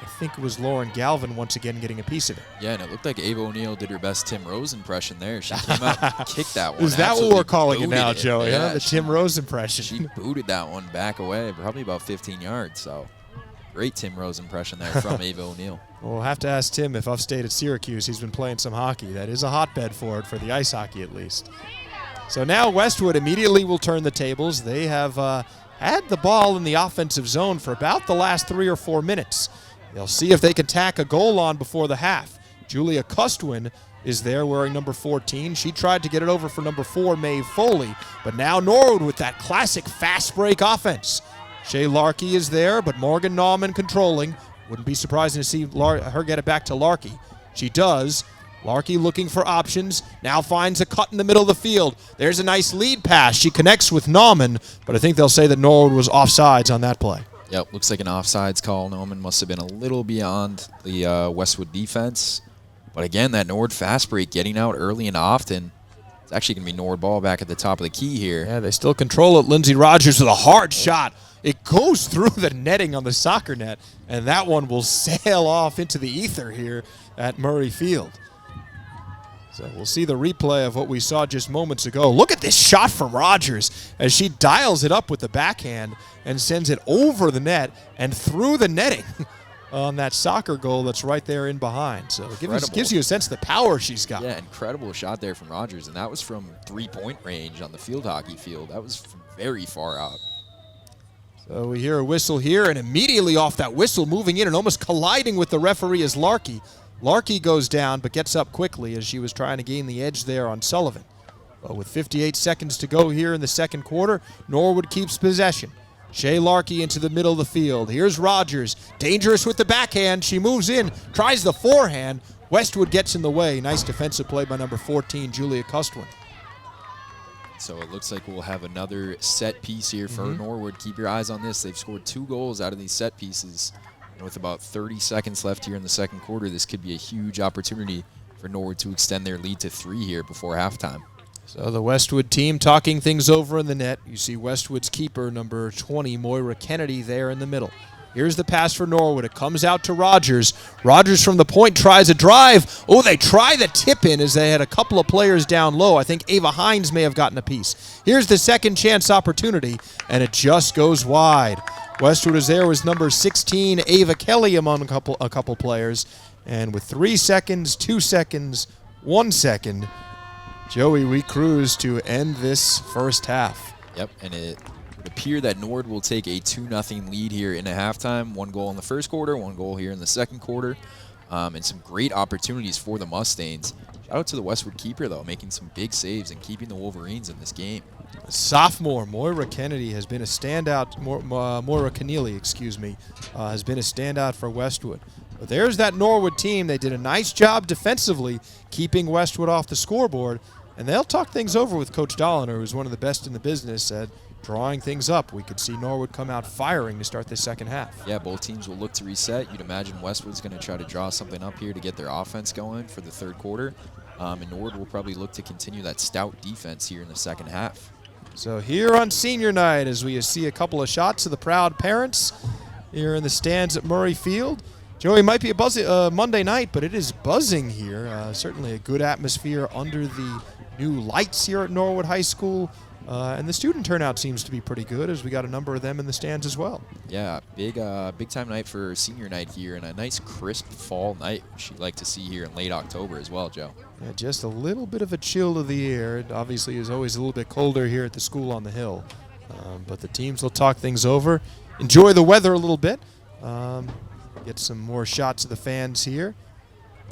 I think it was Lauren Galvin once again getting a piece of it. Yeah, and it looked like Ava O'Neill did her best Tim Rose impression there. She came out and kicked that one. Is that what Absolutely we're calling it now, booted Joey? Yeah, Huh? The Tim Rose impression. She booted that one back away, probably about 15 yards. So great Tim Rose impression there from Ava O'Neill. We'll have to ask Tim if upstate at Syracuse he's been playing some hockey. That is a hotbed for it, for the ice hockey at least. So now Westwood immediately will turn the tables. They have had the ball in the offensive zone for about the last 3 or 4 minutes. They'll see if they can tack a goal on before the half. Julia Custwin is there wearing number 14. She tried to get it over for number 4, Maeve Foley, but now Norwood with that classic fast break offense. Shay Larkey is there, but Morgan Nauman controlling. Wouldn't be surprising to see her get it back to Larkey. She does. Larkey looking for options, now finds a cut in the middle of the field. There's a nice lead pass. She connects with Nauman, but I think they'll say that Norwood was offsides on that play. Yep, looks like an offsides call. Nauman must have been a little beyond the Westwood defense. But again, that Norwood fast break getting out early and often. It's actually going to be Norwood ball back at the top of the key here. Yeah, they still control it. Lindsey Rogers with a hard shot. It goes through the netting on the soccer net, and that one will sail off into the ether here at Murray Field. So we'll see the replay of what we saw just moments ago. Look at this shot from Rogers as she dials it up with the backhand and sends it over the net and through the netting on that soccer goal that's right there in behind. So it gives you a sense of the power she's got. Yeah, incredible shot there from Rogers, and that was from 3-point range on the field hockey field. That was from very far out. So we hear a whistle here, and immediately off that whistle, moving in and almost colliding with the referee is Larkey. Larkey goes down but gets up quickly as she was trying to gain the edge there on Sullivan. But with 58 seconds to go here in the second quarter, Norwood keeps possession. Shay Larkey into the middle of the field. Here's Rogers, dangerous with the backhand. She moves in, tries the forehand. Westwood gets in the way. Nice defensive play by number 14, Julia Custwin. So it looks like we'll have another set piece here for Norwood. Keep your eyes on this. They've scored 2 goals out of these set pieces. And with about 30 seconds left here in the second quarter, this could be a huge opportunity for Norwood to extend their lead to 3 here before halftime. So the Westwood team talking things over in the net. You see Westwood's keeper, number 20, Moira Kennedy, there in the middle. Here's the pass for Norwood. It comes out to Rogers. Rogers from the point tries a drive. Oh, they try the tip in as they had a couple of players down low. I think Ava Hines may have gotten a piece. Here's the second chance opportunity, and it just goes wide. Westwood is there was number 16, Ava Kelly, among a couple players. And with 3 seconds, 2 seconds, 1 second, Joey, we cruise to end this first half. Yep, and it would appear that Norwood will take a 2-0 lead here in a halftime. 1 goal in the first quarter, 1 goal here in the second quarter. And some great opportunities for the Mustangs. Shout out to the Westwood keeper, though, making some big saves and keeping the Wolverines in this game. Sophomore Moira Kennedy has been a standout. Moira Keneally, excuse me, has been a standout for Westwood. But there's that Norwood team. They did a nice job defensively keeping Westwood off the scoreboard. And they'll talk things over with Coach Dolliner, who's one of the best in the business at drawing things up. We could see Norwood come out firing to start the second half. Yeah, both teams will look to reset. You'd imagine Westwood's going to try to draw something up here to get their offense going for the third quarter. And Norwood will probably look to continue that stout defense here in the second half. So here on senior night, as we see a couple of shots of the proud parents here in the stands at Murray Field, Joey, might be a Monday night, but it is buzzing here. Certainly a good atmosphere under the new lights here at Norwood High School. And the student turnout seems to be pretty good, as we got a number of them in the stands as well. Yeah, big time night for senior night here, and a nice crisp fall night, which you'd like to see here in late October as well, Joe. Yeah, just a little bit of a chill to the air. It obviously is always a little bit colder here at the school on the hill. But the teams will talk things over, enjoy the weather a little bit, get some more shots of the fans here.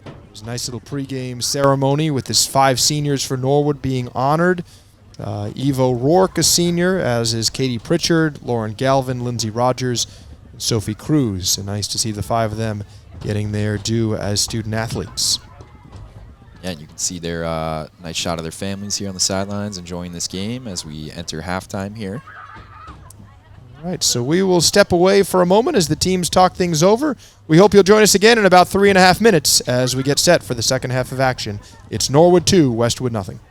There's a nice little pregame ceremony with this 5 seniors for Norwood being honored. Evo Rourke, a senior, as is Katie Pritchard, Lauren Galvin, Lindsay Rogers, and Sophie Cruz. And nice to see the 5 of them getting their due as student athletes. Yeah, and you can see their nice shot of their families here on the sidelines enjoying this game as we enter halftime here. All right, so we will step away for a moment as the teams talk things over. We hope you'll join us again in about 3.5 minutes as we get set for the second half of action. It's Norwood 2, Westwood nothing.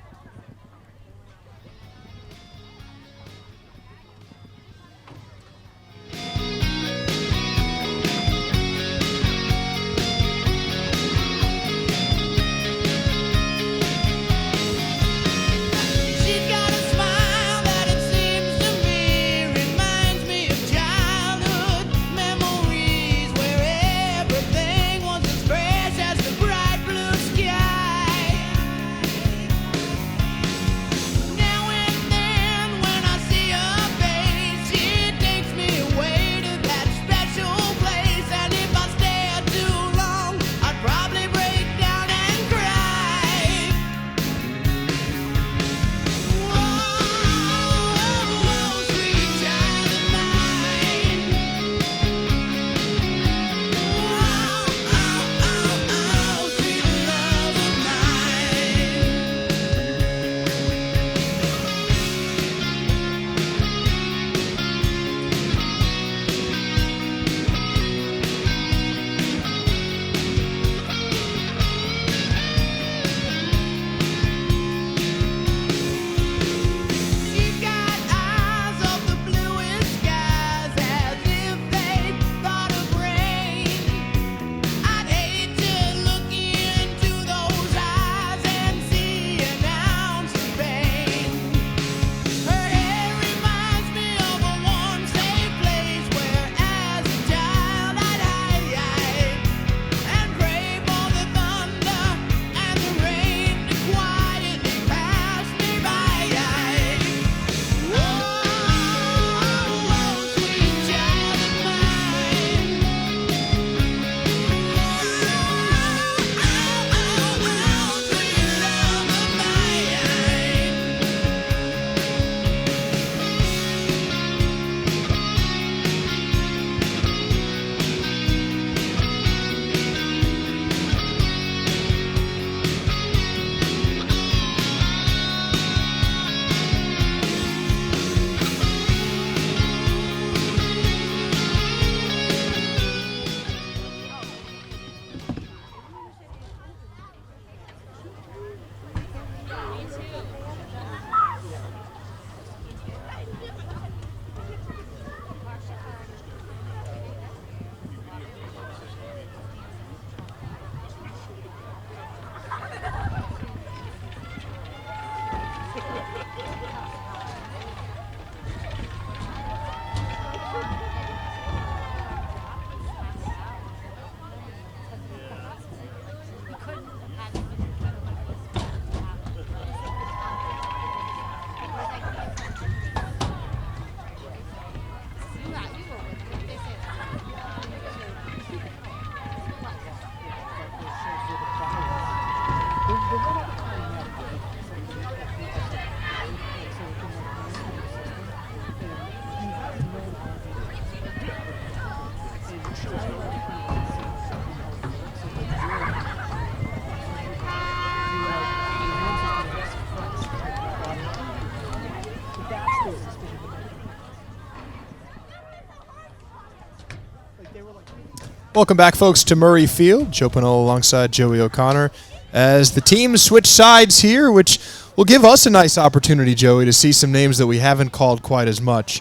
Welcome back, folks, to Murray Field. Joe Pinole alongside Joey O'Connor as the teams switch sides here, which will give us a nice opportunity, Joey, to see some names that we haven't called quite as much.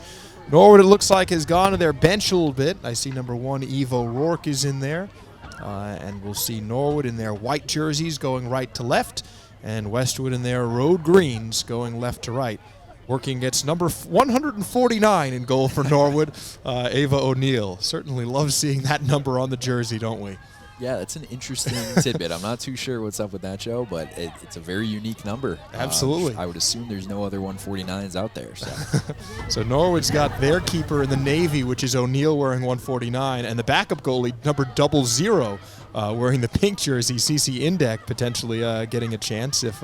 Norwood, it looks like, has gone to their bench a little bit. I see number 1, Eve O'Rourke, is in there. And we'll see Norwood in their white jerseys going right to left, and Westwood in their road greens going left to right. Working against number 149 in goal for Norwood, Ava O'Neill. Certainly love seeing that number on the jersey, don't we? Yeah, that's an interesting tidbit. I'm not too sure what's up with that, Joe, but it's a very unique number. Absolutely. I would assume there's no other 149s out there. So, So Norwood's got their keeper in the navy, which is O'Neill wearing 149, and the backup goalie, number 00, wearing the pink jersey, CC Indek, potentially getting a chance if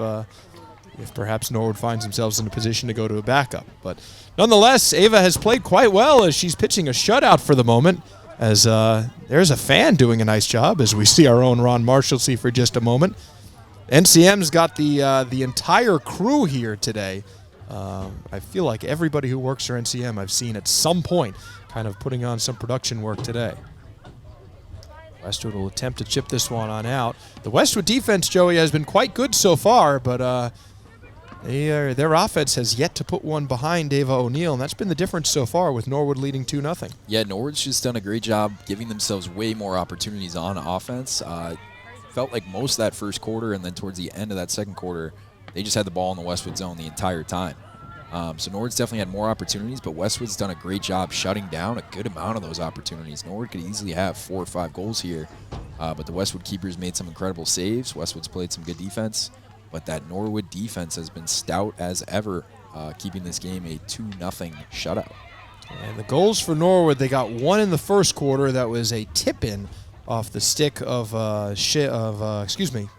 perhaps Norwood finds themselves in a position to go to a backup. But nonetheless, Ava has played quite well as she's pitching a shutout for the moment. As there's a fan doing a nice job, as we see our own Ron Marshalsea for just a moment. NCM's got the entire crew here today. I feel like everybody who works for NCM I've seen at some point kind of putting on some production work today. Westwood will attempt to chip this one on out. The Westwood defense, Joey, has been quite good so far, but their offense has yet to put one behind Ava O'Neill, and that's been the difference so far with Norwood leading 2-0. yeah, Norwood's just done a great job giving themselves way more opportunities on offense. Felt like most of that first quarter and then towards the end of that second quarter, they just had the ball in the Westwood zone the entire time. So Norwood's definitely had more opportunities, but Westwood's done a great job shutting down a good amount of those opportunities. Norwood could easily have 4 or 5 goals here, but the Westwood keepers made some incredible saves. Westwood's played some good defense, but that Norwood defense has been stout as ever, keeping this game a 2-0 shutout. And the goals for Norwood, they got one in the first quarter. That was a tip-in off the stick of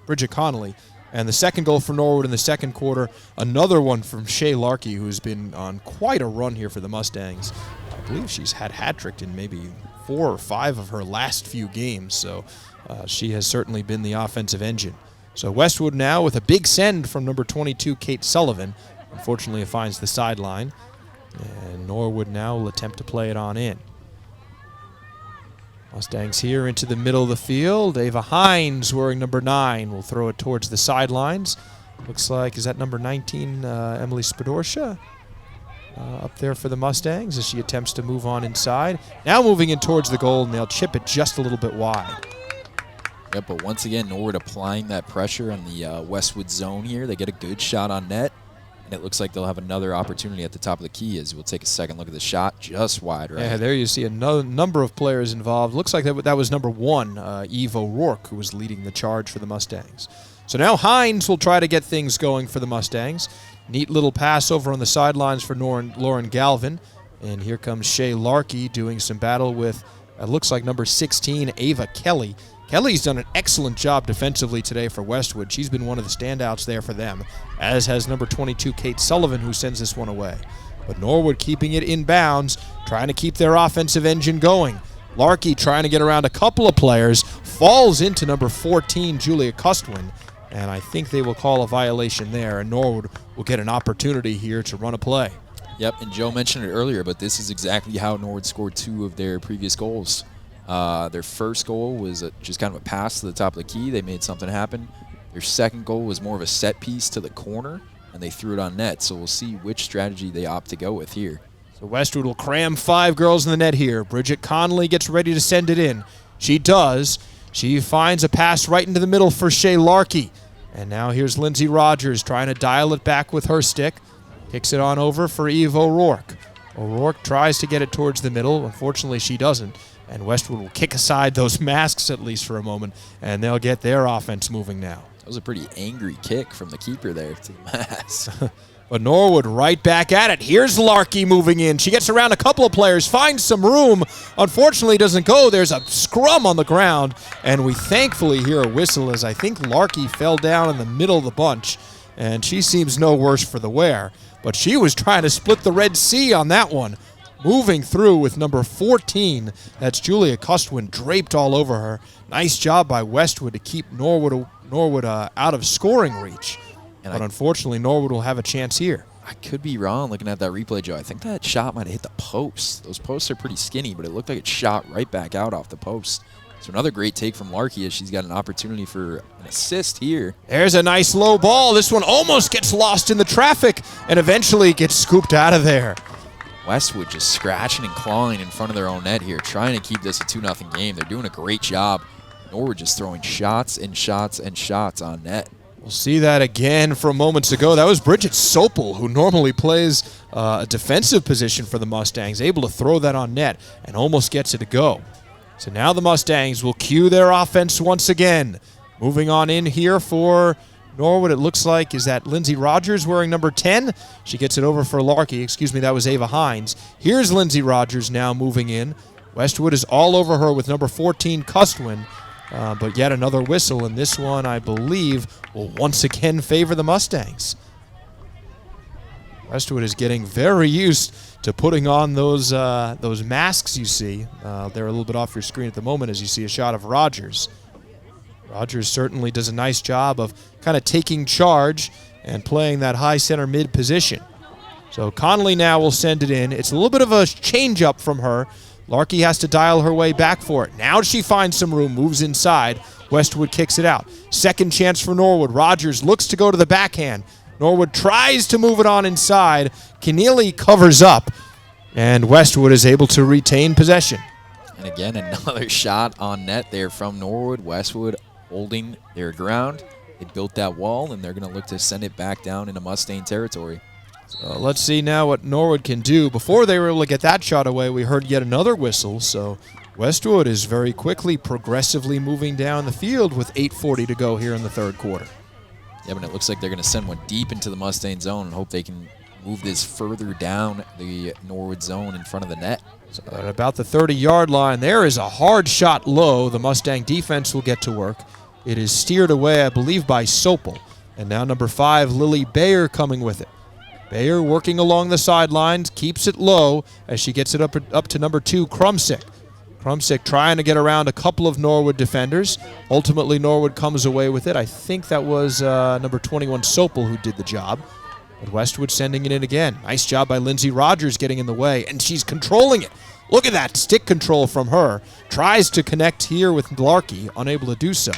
Bridget Connolly. And the second goal for Norwood in the second quarter, another one from Shay Larkey, who's been on quite a run here for the Mustangs. I believe she's had hat-tricked in maybe 4 or 5 of her last few games, so she has certainly been the offensive engine. So Westwood now with a big send from number 22, Kate Sullivan. Unfortunately, it finds the sideline. And Norwood now will attempt to play it on in. Mustangs here into the middle of the field. Ava Hines, wearing number 9, will throw it towards the sidelines. Looks like, is that number 19, Emily Spadorsha? Up there for the Mustangs as she attempts to move on inside. Now moving in towards the goal, and they'll chip it just a little bit wide. Yep, but once again, Norwood applying that pressure on the Westwood zone here. They get a good shot on net, and it looks like they'll have another opportunity at the top of the key as we'll take a second look at the shot just wide right. Yeah, there you see a number of players involved. Looks like that was number 1, Eve O'Rourke, who was leading the charge for the Mustangs. So now Hines will try to get things going for the Mustangs. Neat little pass over on the sidelines for Lauren Galvin. And here comes Shay Larkey doing some battle with, looks like number 16, Ava Kelly. Kelly's done an excellent job defensively today for Westwood. She's been one of the standouts there for them, as has number 22, Kate Sullivan, who sends this one away. But Norwood keeping it in bounds, trying to keep their offensive engine going. Larkey trying to get around a couple of players, falls into number 14, Julia Custwin, and I think they will call a violation there, and Norwood will get an opportunity here to run a play. Yep, and Joe mentioned it earlier, but this is exactly how Norwood scored 2 of their previous goals. Their first goal was just kind of a pass to the top of the key. They made something happen. Their second goal was more of a set piece to the corner, and they threw it on net. So we'll see which strategy they opt to go with here. So Westwood will cram 5 girls in the net here. Bridget Connolly gets ready to send it in. She does. She finds a pass right into the middle for Shay Larkey. And now here's Lindsay Rogers trying to dial it back with her stick. Kicks it on over for Eve O'Rourke. O'Rourke tries to get it towards the middle. Unfortunately, she doesn't. And Westwood will kick aside those masks at least for a moment, and they'll get their offense moving now. That was a pretty angry kick from the keeper there to the mask. But Norwood right back at it. Here's Larkey moving in. She gets around a couple of players, finds some room. Unfortunately, doesn't go. There's a scrum on the ground, and we thankfully hear a whistle as I think Larkey fell down in the middle of the bunch, and she seems no worse for the wear. But she was trying to split the Red Sea on that one. Moving through with number 14, that's Julia Custwin, draped all over her. Nice job by Westwood to keep Norwood out of scoring reach. But unfortunately, Norwood will have a chance here. I could be wrong looking at that replay, Joe. I think that shot might have hit the post. Those posts are pretty skinny, but it looked like it shot right back out off the post. So another great take from Larkey as she's got an opportunity for an assist here. There's a nice low ball. This one almost gets lost in the traffic and eventually gets scooped out of there. Westwood just scratching and clawing in front of their own net here, trying to keep this a 2-0 game. They're doing a great job. Norwood just throwing shots and shots and shots on net. We'll see that again from moments ago. That was Bridget Sopel, who normally plays a defensive position for the Mustangs, able to throw that on net and almost gets it to go. So now the Mustangs will cue their offense once again. Moving on in here for Norwood, it looks like, is that Lindsay Rogers wearing number 10? She gets it over for Larkey. Excuse me, that was Ava Hines. Here's Lindsay Rogers now moving in. Westwood is all over her with number 14, Custwin. But yet another whistle, and this one, I believe, will once again favor the Mustangs. Westwood is getting very used to putting on those masks you see. They're a little bit off your screen at the moment as you see a shot of Rogers. Rogers certainly does a nice job of kind of taking charge and playing that high center mid position. So Connolly now will send it in. It's a little bit of a change-up from her. Larkey has to dial her way back for it. Now she finds some room, moves inside. Westwood kicks it out. Second chance for Norwood. Rogers looks to go to the backhand. Norwood tries to move it on inside. Keneally covers up, and Westwood is able to retain possession. And again, another shot on net there from Norwood. Westwood holding their ground. They built that wall, and they're going to look to send it back down into Mustang territory. So let's see now what Norwood can do. Before they were able to get that shot away, we heard yet another whistle. So Westwood is very quickly, progressively moving down the field with 8:40 to go here in the third quarter. Yeah, but it looks like they're going to send one deep into the Mustang zone and hope they can move this further down the Norwood zone in front of the net. So at about the 30-yard line, there is a hard shot low. The Mustang defense will get to work. It is steered away, I believe, by Sopel. And now number 5, Lily Bayer, coming with it. Bayer working along the sidelines, keeps it low as she gets it up to number 2, Krumsick. Krumsick trying to get around a couple of Norwood defenders. Ultimately, Norwood comes away with it. I think that was number 21, Sopel, who did the job. But Westwood sending it in again. Nice job by Lindsay Rogers getting in the way, and she's controlling it. Look at that stick control from her. Tries to connect here with Larkey, unable to do so.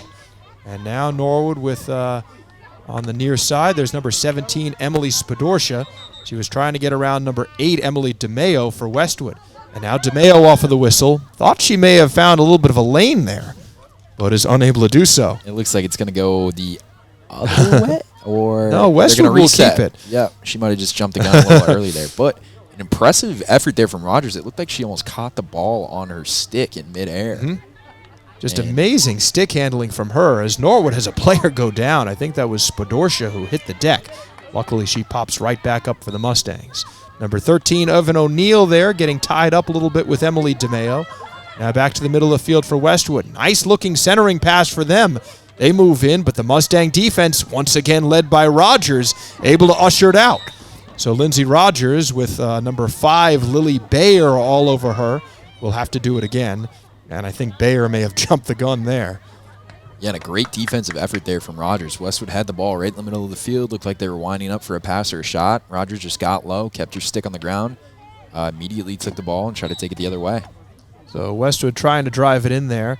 And now Norwood with... on the near side, there's number 17, Emily Spadorsha. She was trying to get around number 8, Emily DeMeo for Westwood. And now DeMeo off of the whistle. Thought she may have found a little bit of a lane there, but is unable to do so. It looks like it's going to go the other way. Or no, Westwood will keep it. Yeah, she might have just jumped the gun a little early there. But an impressive effort there from Rogers. It looked like she almost caught the ball on her stick in midair. Mm-hmm. Just amazing stick handling from her as Norwood has a player go down. I think that was Spadorsha who hit the deck. Luckily, she pops right back up for the Mustangs. Number 13, Evan O'Neill there, getting tied up a little bit with Emily DeMeo. Now back to the middle of the field for Westwood. Nice-looking centering pass for them. They move in, but the Mustang defense, once again led by Rogers, able to usher it out. So Lindsay Rogers with number 5, Lily Bayer, all over her. Will have to do it again. And I think Bayer may have jumped the gun there. Yeah, and a great defensive effort there from Rogers. Westwood had the ball right in the middle of the field. Looked like they were winding up for a pass or a shot. Rogers just got low, kept her stick on the ground, immediately took the ball and tried to take it the other way. So Westwood trying to drive it in there.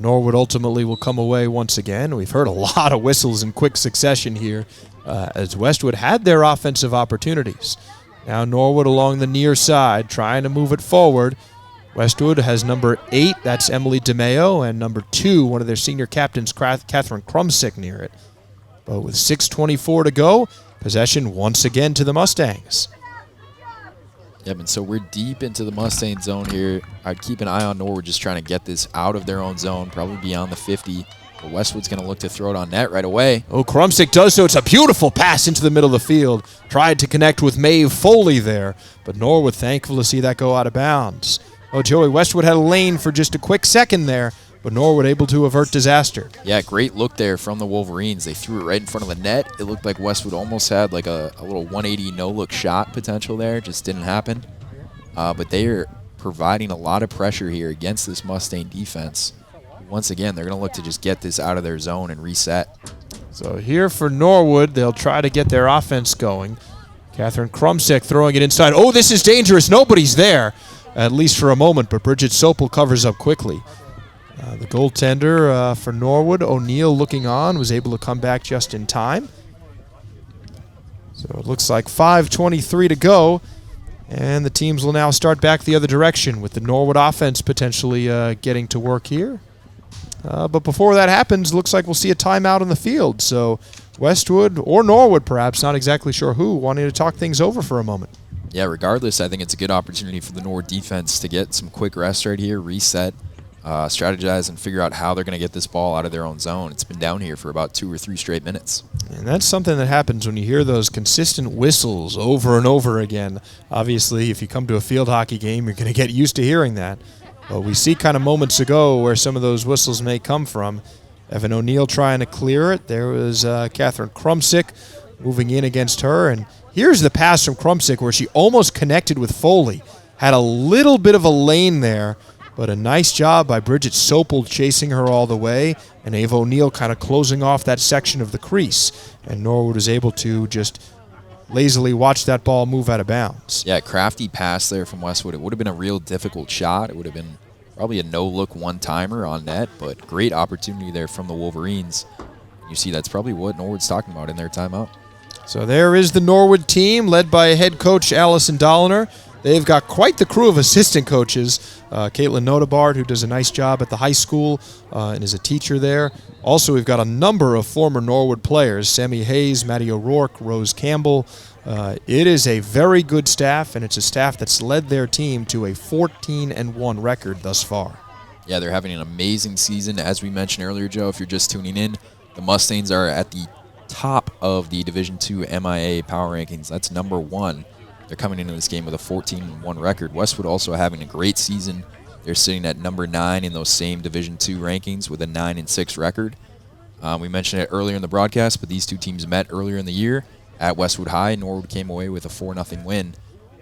Norwood ultimately will come away once again. We've heard a lot of whistles in quick succession here as Westwood had their offensive opportunities. Now Norwood along the near side trying to move it forward. Westwood has number 8, that's Emily DeMeo, and number 2, one of their senior captains, Catherine Krumsick, near it. But with 6:24 to go, possession once again to the Mustangs. Yep, and so we're deep into the Mustang zone here. I'd keep an eye on Norwood just trying to get this out of their own zone, probably beyond the 50. But Westwood's going to look to throw it on net right away. Oh, Krumsick does so. It's a beautiful pass into the middle of the field. Tried to connect with Maeve Foley there, but Norwood thankful to see that go out of bounds. Oh, Joey, Westwood had a lane for just a quick second there, but Norwood able to avert disaster. Yeah, great look there from the Wolverines. They threw it right in front of the net. It looked like Westwood almost had like a little 180 no-look shot potential there. Just didn't happen. But they are providing a lot of pressure here against this Mustang defense. Once again, they're going to look to just get this out of their zone and reset. So here for Norwood, they'll try to get their offense going. Catherine Krumsick throwing it inside. Oh, this is dangerous. Nobody's there. At least for a moment, but Bridget Sopel covers up quickly. The goaltender for Norwood, O'Neill, looking on, was able to come back just in time. So it looks like 5:23 to go. And the teams will now start back the other direction with the Norwood offense potentially getting to work here. But before that happens, looks like we'll see a timeout on the field. So Westwood or Norwood, perhaps, not exactly sure who, wanting to talk things over for a moment. Yeah, regardless, I think it's a good opportunity for the Norwood defense to get some quick rest right here, reset, strategize, and figure out how they're going to get this ball out of their own zone. It's been down here for about 2 or 3 straight minutes. And that's something that happens when you hear those consistent whistles over and over again. Obviously, if you come to a field hockey game, you're going to get used to hearing that. But we see kind of moments ago where some of those whistles may come from. Evan O'Neill trying to clear it. There was Catherine Krumsick moving in against her. And here's the pass from Krumsick where she almost connected with Foley. Had a little bit of a lane there, but a nice job by Bridget Sopel chasing her all the way, and Ava O'Neill kind of closing off that section of the crease. And Norwood was able to just lazily watch that ball move out of bounds. Yeah, crafty pass there from Westwood. It would have been a real difficult shot. It would have been probably a no-look one-timer on net, but great opportunity there from the Wolverines. You see, that's probably what Norwood's talking about in their timeout. So there is the Norwood team, led by head coach Allison Dolliner. They've got quite the crew of assistant coaches. Caitlin Notebard, who does a nice job at the high school and is a teacher there. Also, we've got a number of former Norwood players, Sammy Hayes, Maddie O'Rourke, Rose Campbell. It is a very good staff, and it's a staff that's led their team to a 14-1 record thus far. Yeah, they're having an amazing season. As we mentioned earlier, Joe, if you're just tuning in, the Mustangs are at the top of the Division II MIA power rankings. That's number 1. They're coming into this game with a 14-1 record. Westwood also having a great season. They're sitting at number 9 in those same Division II rankings with a 9-6 record. We mentioned it earlier in the broadcast, but these two teams met earlier in the year at Westwood High. Norwood came away with a 4-0 win.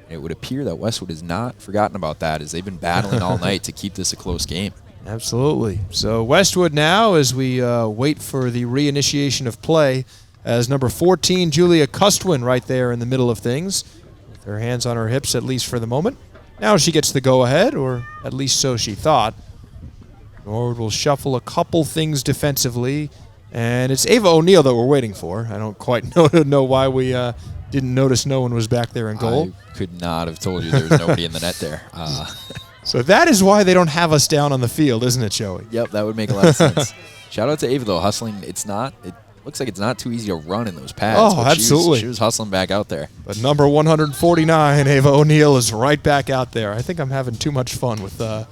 And it would appear that Westwood has not forgotten about that, as they've been battling all night to keep this a close game. Absolutely. So Westwood now, as we wait for the reinitiation of play, as number 14, Julia Custwin, right there in the middle of things, with her hands on her hips, at least for the moment. Now she gets the go-ahead, or at least so she thought. Norwood will shuffle a couple things defensively, and it's Ava O'Neill that we're waiting for. I don't quite know why we didn't notice no one was back there in goal. I could not have told you there was nobody in the net there. So that is why they don't have us down on the field, isn't it, Joey? Yep, that would make a lot of sense. Shout out to Ava, though, hustling. It looks like it's not too easy to run in those pads. Oh, absolutely. She was hustling back out there. But number 149, Ava O'Neill, is right back out there. I think I'm having too much fun with that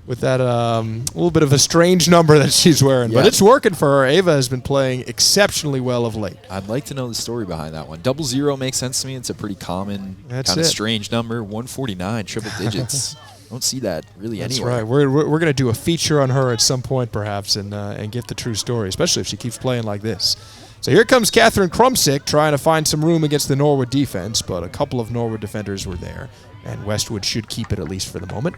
little bit of a strange number that she's wearing. Yeah. But it's working for her. Ava has been playing exceptionally well of late. I'd like to know the story behind that one. 00 makes sense to me. It's a pretty common, kind of strange number. 149, triple digits. Don't see that really anywhere. That's right. We're going to do a feature on her at some point, perhaps, and get the true story, especially if she keeps playing like this. So here comes Catherine Krumsick trying to find some room against the Norwood defense, but a couple of Norwood defenders were there, and Westwood should keep it at least for the moment.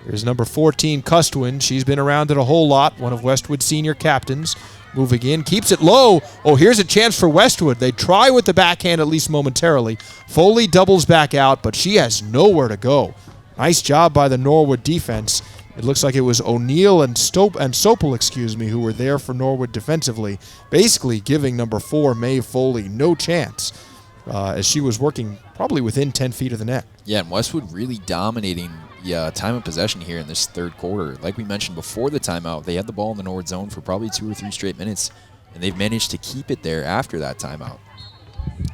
Here's number 14, Custwin. She's been around it a whole lot, one of Westwood's senior captains. Moving in, keeps it low. Oh, here's a chance for Westwood. They try with the backhand at least momentarily. Foley doubles back out, but she has nowhere to go. Nice job by the Norwood defense. It looks like it was O'Neill and Sopel, who were there for Norwood defensively, basically giving number 4, Mae Foley, no chance, as she was working probably within 10 feet of the net. Yeah, and Westwood really dominating the time of possession here in this third quarter. Like we mentioned before the timeout, they had the ball in the Norwood zone for probably 2 or 3 straight minutes, and they've managed to keep it there after that timeout.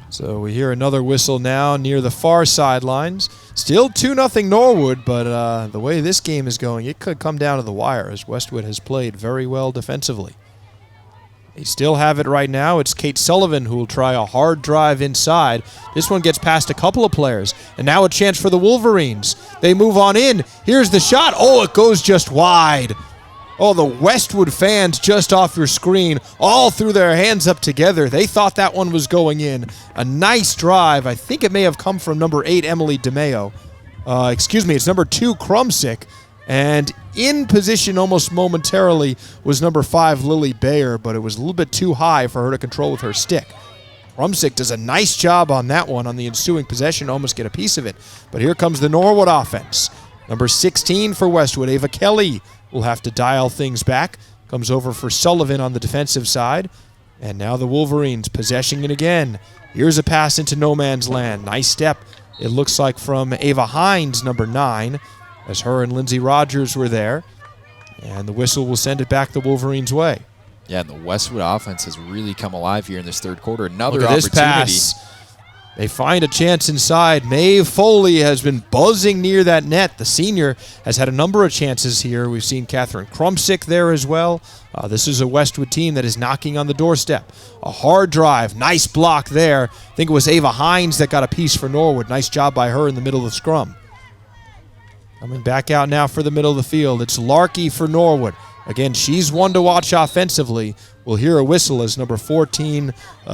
So we hear another whistle now near the far sidelines. Still 2-0 Norwood, but the way this game is going, it could come down to the wire, as Westwood has played very well defensively. They still have it right now. It's Kate Sullivan who will try a hard drive inside. This one gets past a couple of players, and now a chance for the Wolverines. They move on in. Here's the shot. Oh, it goes just wide. Oh, the Westwood fans just off your screen all threw their hands up together. They thought that one was going in. A nice drive. I think it may have come from number 8, Emily DeMeo. It's number 2, Krumsick. And in position almost momentarily was number 5, Lily Bayer, but it was a little bit too high for her to control with her stick. Krumsick does a nice job on that one on the ensuing possession, almost get a piece of it. But here comes the Norwood offense. Number 16 for Westwood, Ava Kelly, will have to dial things back. Comes over for Sullivan on the defensive side. And now the Wolverines possessing it again. Here's a pass into no man's land. Nice step, it looks like, from Ava Hines, number 9, as her and Lindsey Rogers were there. And the whistle will send it back the Wolverines' way. Yeah, and the Westwood offense has really come alive here in this third quarter. Another Look at this opportunity. pass. They find a chance inside. Maeve Foley has been buzzing near that net. The senior has had a number of chances here. We've seen Catherine Krumsick there as well. This is a Westwood team that is knocking on the doorstep. A hard drive. Nice block there. I think it was Ava Hines that got a piece for Norwood. Nice job by her in the middle of the scrum. Coming back out now for the middle of the field. It's Larkey for Norwood. Again, she's one to watch offensively. We'll hear a whistle as number 14,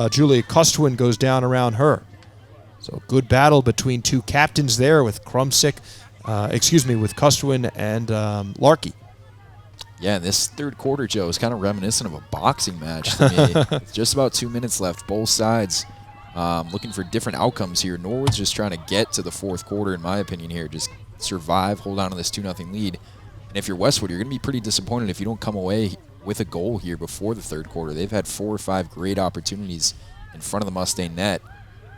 Julia Custwin, goes down around her. So good battle between two captains there with with Custwin and Larkey. Yeah, this third quarter, Joe, is kind of reminiscent of a boxing match to me. With just about 2 minutes left, both sides looking for different outcomes here. Norwood's just trying to get to the fourth quarter, in my opinion here. Just survive, hold on to this 2-0 lead. And if you're Westwood, you're going to be pretty disappointed if you don't come away with a goal here before the third quarter. They've had 4 or 5 great opportunities in front of the Mustang net.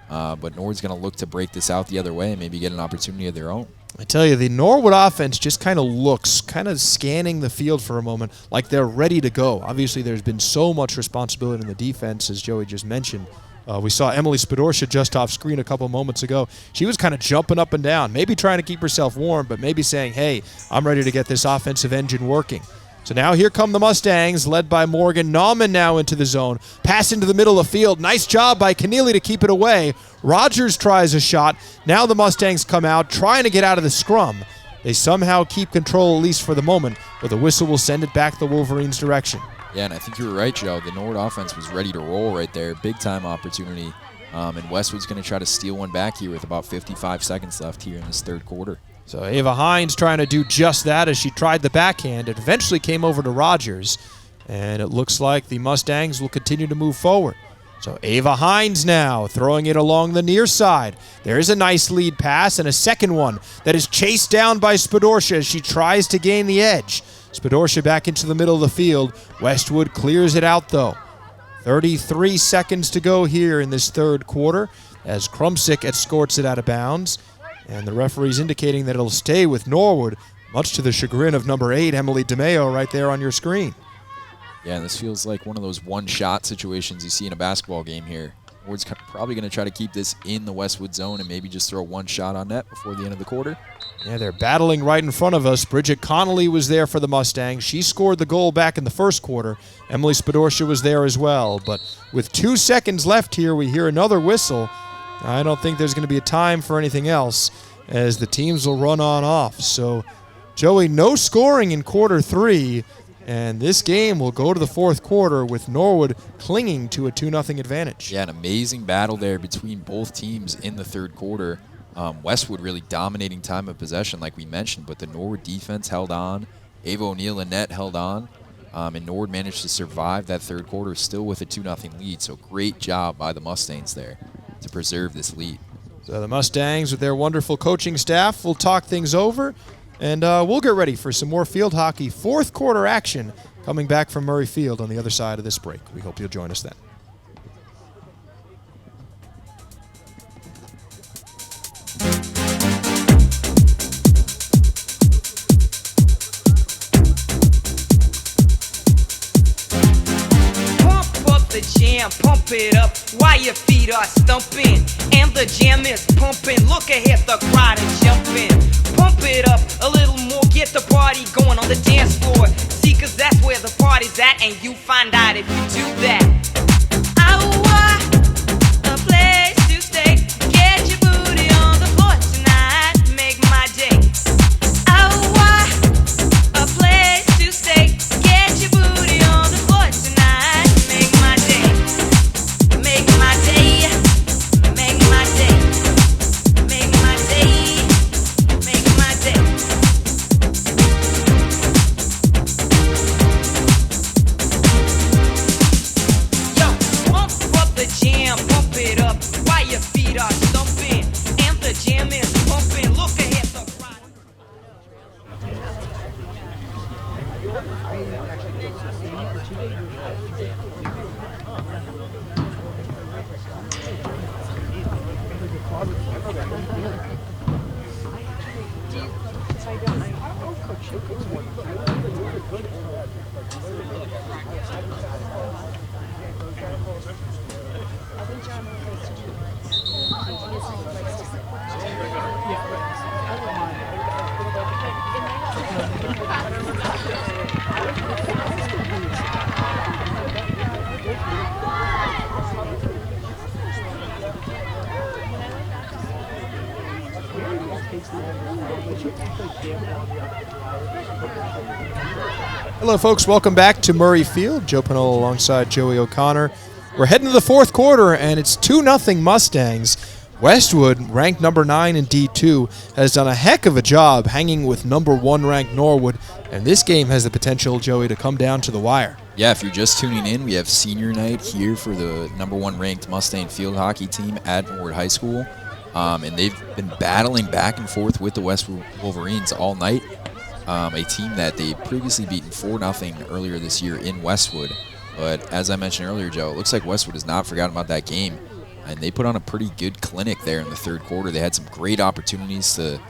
But Norwood's going to look to break this out the other way and maybe get an opportunity of their own. I tell you, the Norwood offense just kind of looks, kind of scanning the field for a moment, like they're ready to go. Obviously, there's been so much responsibility in the defense, as Joey just mentioned. We saw Emily Spadorsha just off screen a couple moments ago. She was kind of jumping up and down, maybe trying to keep herself warm, but maybe saying, hey, I'm ready to get this offensive engine working. So now here come the Mustangs, led by Morgan Nauman now into the zone. Pass into the middle of the field. Nice job by Keneally to keep it away. Rogers tries a shot. Now the Mustangs come out, trying to get out of the scrum. They somehow keep control, at least for the moment, but the whistle will send it back the Wolverines' direction. Yeah, and I think you were right, Joe. The Norwood offense was ready to roll right there. Big-time opportunity. And Westwood's going to try to steal one back here with about 55 seconds left here in this third quarter. So Ava Hines trying to do just that as she tried the backhand. It eventually came over to Rogers, and it looks like the Mustangs will continue to move forward. So Ava Hines now throwing it along the near side. There's a nice lead pass and a second one that is chased down by Spadorsha as she tries to gain the edge. Spadorsha back into the middle of the field. Westwood clears it out though. 33 seconds to go here in this third quarter as Krumsick escorts it out of bounds. And the referee's indicating that it'll stay with Norwood, much to the chagrin of number 8, Emily DeMeo, right there on your screen. Yeah, this feels like one of those one-shot situations you see in a basketball game here. Norwood's probably going to try to keep this in the Westwood zone and maybe just throw one shot on net before the end of the quarter. Yeah, they're battling right in front of us. Bridget Connolly was there for the Mustangs. She scored the goal back in the first quarter. Emily Spadorsha was there as well. But with 2 seconds left here, we hear another whistle. I don't think there's going to be a time for anything else as the teams will run on off. So, Joey, no scoring in quarter 3, and this game will go to the fourth quarter with Norwood clinging to a 2-0 advantage. Yeah, an amazing battle there between both teams in the third quarter. Westwood really dominating time of possession like we mentioned, but the Norwood defense held on. Ava O'Neill and Net held on, and Norwood managed to survive that third quarter still with a 2-0 lead. So great job by the Mustangs there to preserve this lead. So the Mustangs with their wonderful coaching staff will talk things over, and we'll get ready for some more field hockey fourth quarter action coming back from Murray Field on the other side of this break. We hope you'll join us then. Pump it up while your feet are stumping and the jam is pumping. Look ahead, the crowd is jumping. Pump it up a little more, get the party going on the dance floor. See, cause that's where the party's at, and you find out if you do that. A place to stay. Get your booty on the floor tonight, make my day. A place to stay. Get your booty on the floor tonight, make my day. Make my day, make my day, make my day, make my day. Hello, folks. Welcome back to Murray Field. Joe Panola alongside Joey O'Connor. We're heading to the fourth quarter, and it's 2-0 Mustangs. Westwood, ranked number 9 in D2, has done a heck of a job hanging with number 1 ranked Norwood, and this game has the potential, Joey, to come down to the wire. Yeah, if you're just tuning in, we have senior night here for the number 1 ranked Mustang field hockey team at Norwood High School. And they've been battling back and forth with the Westwood Wolverines all night. A team that they previously beaten 4-0 earlier this year in Westwood. But as I mentioned earlier, Joe, it looks like Westwood has not forgotten about that game. And they put on a pretty good clinic there in the third quarter. They had some great opportunities to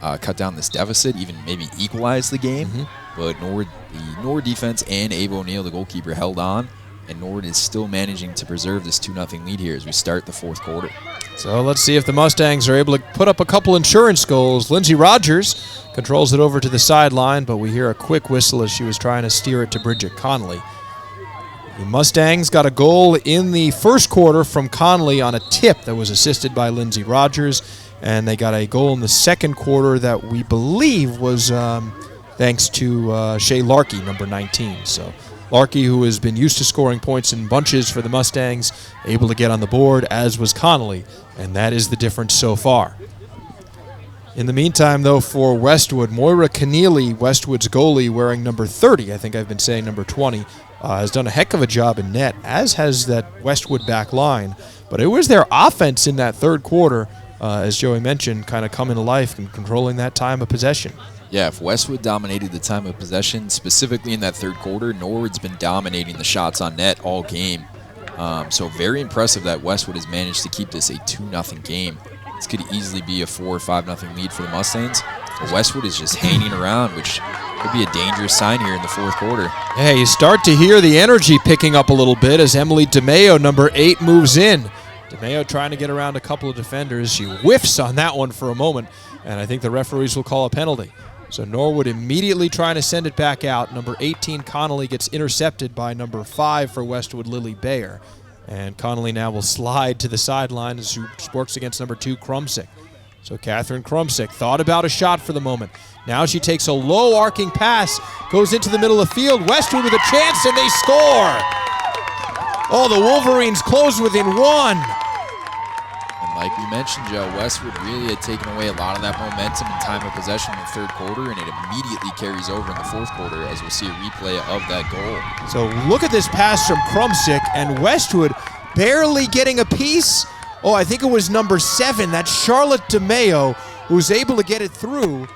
cut down this deficit, even maybe equalize the game. But the Norwood defense and Abe O'Neill, the goalkeeper, held on. And Norwood is still managing to preserve this 2-0 lead here as we start the fourth quarter. So let's see if the Mustangs are able to put up a couple insurance goals. Lindsey Rogers controls it over to the sideline, but we hear a quick whistle as she was trying to steer it to Bridget Connolly. The Mustangs got a goal in the first quarter from Connolly on a tip that was assisted by Lindsey Rogers, and they got a goal in the second quarter that we believe was thanks to Shay Larkey, number 19. So Larkey, who has been used to scoring points in bunches for the Mustangs, able to get on the board, as was Connolly, and that is the difference so far. In the meantime, though, for Westwood, Moira Keneally, Westwood's goalie, wearing number 30, I think I've been saying number 20, has done a heck of a job in net, as has that Westwood back line. But it was their offense in that third quarter, as Joey mentioned, kind of coming to life and controlling that time of possession. Yeah, if Westwood dominated the time of possession, specifically in that third quarter, Norwood's been dominating the shots on net all game. So very impressive that Westwood has managed to keep this a 2-0 game. This could easily be a 4 or 5-0 lead for the Mustangs. But Westwood is just hanging around, which could be a dangerous sign here in the fourth quarter. Hey, you start to hear the energy picking up a little bit as Emily DeMeo, number 8, moves in. DeMeo trying to get around a couple of defenders. She whiffs on that one for a moment, and I think the referees will call a penalty. So Norwood immediately trying to send it back out. Number 18, Connolly, gets intercepted by number 5 for Westwood, Lily Bayer. And Connolly now will slide to the sideline as she works against number 2, Krumsick. So Catherine Krumsick thought about a shot for the moment. Now she takes a low arcing pass, goes into the middle of the field. Westwood with a chance, and they score! Oh, the Wolverines close within 1. And like we mentioned, Joe, Westwood really had taken away a lot of that momentum and time of possession in the third quarter, and it immediately carries over in the fourth quarter as we'll see a replay of that goal. So look at this pass from Krumsick, and Westwood barely getting a piece. Oh, I think it was number 7, that's Charlotte DeMeo, who was able to get it through.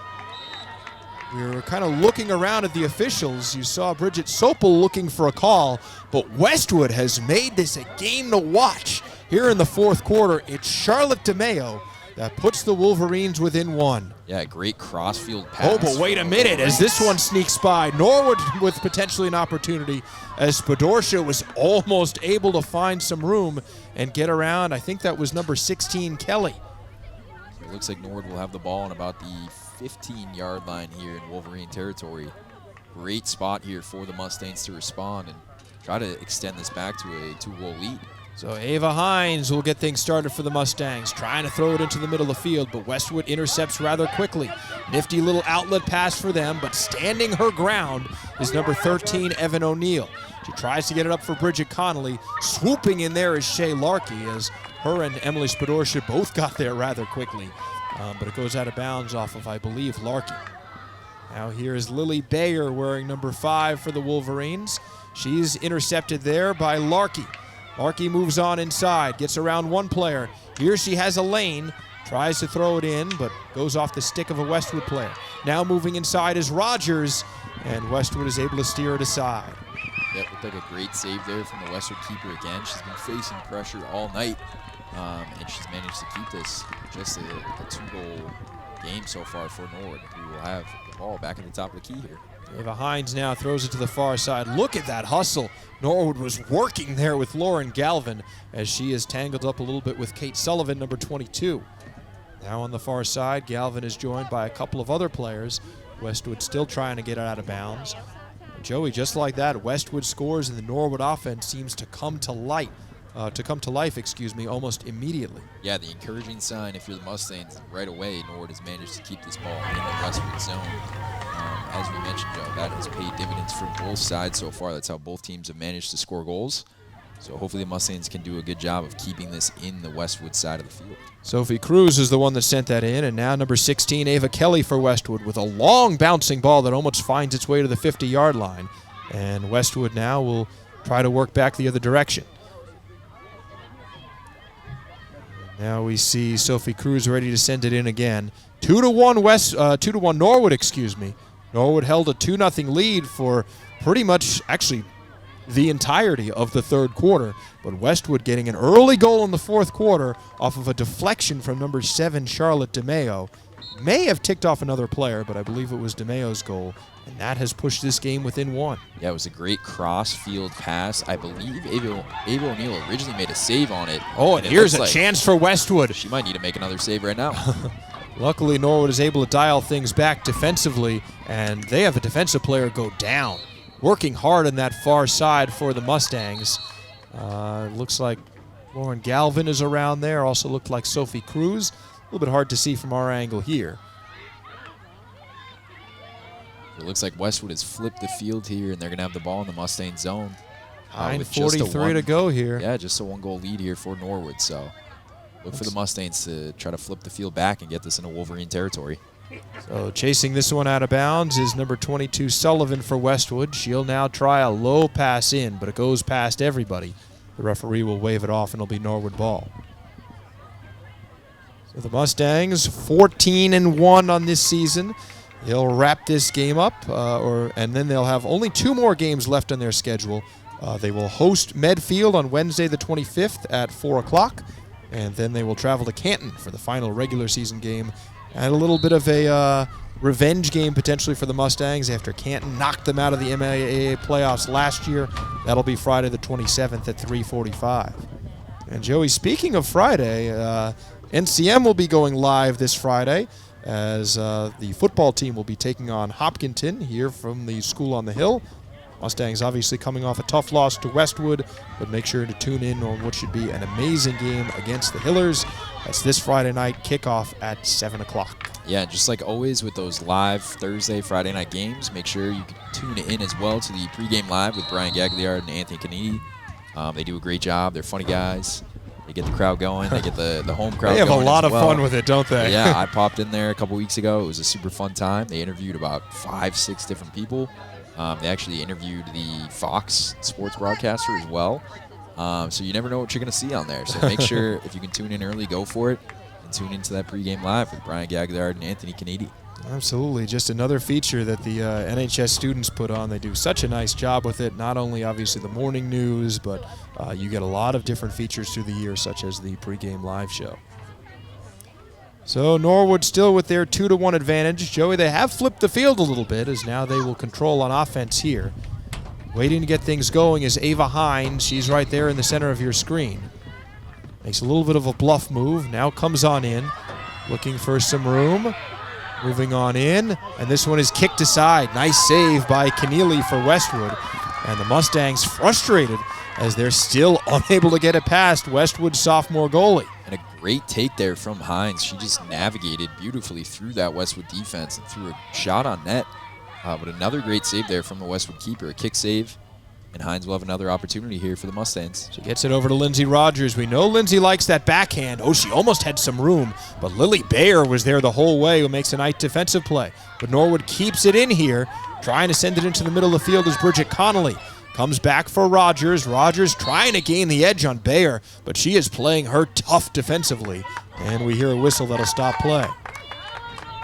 We were kind of looking around at the officials. You saw Bridget Sopel looking for a call, but Westwood has made this a game to watch. Here in the fourth quarter, it's Charlotte DeMeo that puts the Wolverines within 1. Yeah, great crossfield pass. Oh, but wait a minute, as this one sneaks by. Norwood with potentially an opportunity, as Spadorsha was almost able to find some room and get around. I think that was number 16, Kelly. It looks like Norwood will have the ball on about the 15-yard line here in Wolverine territory. Great spot here for the Mustangs to respond and try to extend this back to a 2-goal lead. So Ava Hines will get things started for the Mustangs, trying to throw it into the middle of the field, but Westwood intercepts rather quickly. Nifty little outlet pass for them, but standing her ground is number 13, Evan O'Neill. She tries to get it up for Bridget Connolly. Swooping in there is Shay Larkey, as her and Emily Spadorsha both got there rather quickly. But it goes out of bounds off of, I believe, Larkey. Now here is Lily Bayer wearing number 5 for the Wolverines. She's intercepted there by Larkey. Larkey moves on inside, gets around one player. Here she has a lane, tries to throw it in, but goes off the stick of a Westwood player. Now moving inside is Rogers, and Westwood is able to steer it aside. That looked like a great save there from the Westwood keeper again. She's been facing pressure all night. and she's managed to keep this just a 2-goal game so far for Norwood, who will have the ball back at the top of the key here. Ava Hines now throws it to the far side. Look at that hustle. Norwood was working there with Lauren Galvin as she is tangled up a little bit with Kate Sullivan, number 22. Now on the far side, Galvin is joined by a couple of other players. Westwood still trying to get it out of bounds. Joey, just like that, Westwood scores and the Norwood offense seems to come to life, almost immediately. Yeah, the encouraging sign if you're the Mustangs, right away, Norwood has managed to keep this ball in the Westwood zone. As we mentioned, Joe, that has paid dividends for both sides so far. That's how both teams have managed to score goals. So hopefully the Mustangs can do a good job of keeping this in the Westwood side of the field. Sophie Cruz is the one that sent that in, and now number 16, Ava Kelly for Westwood with a long bouncing ball that almost finds its way to the 50-yard line. And Westwood now will try to work back the other direction. Now we see Sophie Cruz ready to send it in again. 2-1 Norwood, excuse me. Norwood held a 2-0 lead for pretty much, actually, the entirety of the third quarter, but Westwood getting an early goal in the fourth quarter off of a deflection from number 7, Charlotte DeMeo. May have ticked off another player, but I believe it was DeMeo's goal, and that has pushed this game within 1. Yeah, it was a great cross-field pass. I believe Ava O'Neill originally made a save on it. Oh, and here's a chance for Westwood. She might need to make another save right now. Luckily, Norwood is able to dial things back defensively, and they have a defensive player go down. Working hard on that far side for the Mustangs. Looks like Lauren Galvin is around there. Also looked like Sophie Cruz. A little bit hard to see from our angle here. It looks like Westwood has flipped the field here, and they're going to have the ball in the Mustang zone. 9:43 to go here. Yeah, just a 1-goal lead here for Norwood. So look for the Mustangs to try to flip the field back and get this into Wolverine territory. So chasing this one out of bounds is number 22, Sullivan for Westwood. She'll now try a low pass in, but it goes past everybody. The referee will wave it off, and it'll be Norwood ball. So the Mustangs, 14-1 on this season. They'll wrap this game up, and then they'll have only 2 more games left on their schedule. They will host Medfield on Wednesday the 25th at 4 o'clock, and then they will travel to Canton for the final regular season game. And a little bit of a revenge game potentially for the Mustangs after Canton knocked them out of the MIAA playoffs last year. That'll be Friday the 27th at 3:45. And Joey, speaking of Friday, NCM will be going live this Friday as the football team will be taking on Hopkinton here from the School on the Hill. Mustangs obviously coming off a tough loss to Westwood, but make sure to tune in on what should be an amazing game against the Hillers. That's this Friday night, kickoff at 7 o'clock. Yeah, just like always with those live Thursday, Friday night games, make sure you can tune in as well to the pregame live with Brian Gagliard and Anthony Canini. They do a great job. They're funny guys. They get the crowd going. They get the home crowd going. They have a lot of well. fun with it, don't they? Yeah, I popped in there a couple weeks ago. It was a super fun time. They interviewed about 5-6 different people. They actually interviewed the Fox sports broadcaster as well. So you never know what you're going to see on there. So make sure if you can tune in early, go for it. And tune into that pregame live with Brian Gagliard and Anthony Canidi. Absolutely. Just another feature that the NHS students put on. They do such a nice job with it. Not only, obviously, the morning news, but you get a lot of different features through the year, such as the pregame live show. So Norwood still with their 2-1 advantage. Joey, they have flipped the field a little bit as now they will control on offense here. Waiting to get things going is Ava Hines. She's right there in the center of your screen. Makes a little bit of a bluff move. Now comes on in. Looking for some room. Moving on in. And this one is kicked aside. Nice save by Keneally for Westwood. And the Mustangs frustrated as they're still unable to get it past Westwood's sophomore goalie. And a great take there from Hines. She just navigated beautifully through that Westwood defense and threw a shot on net. But another great save there from the Westwood keeper, a kick save. And Hines will have another opportunity here for the Mustangs. She gets it over to Lindsay Rogers. We know Lindsay likes that backhand. Oh, she almost had some room, but Lily Bayer was there the whole way, who makes a nice defensive play. But Norwood keeps it in here, trying to send it into the middle of the field is Bridget Connolly. Comes back for Rogers. Rogers trying to gain the edge on Bayer, but she is playing her tough defensively. And we hear a whistle that'll stop play.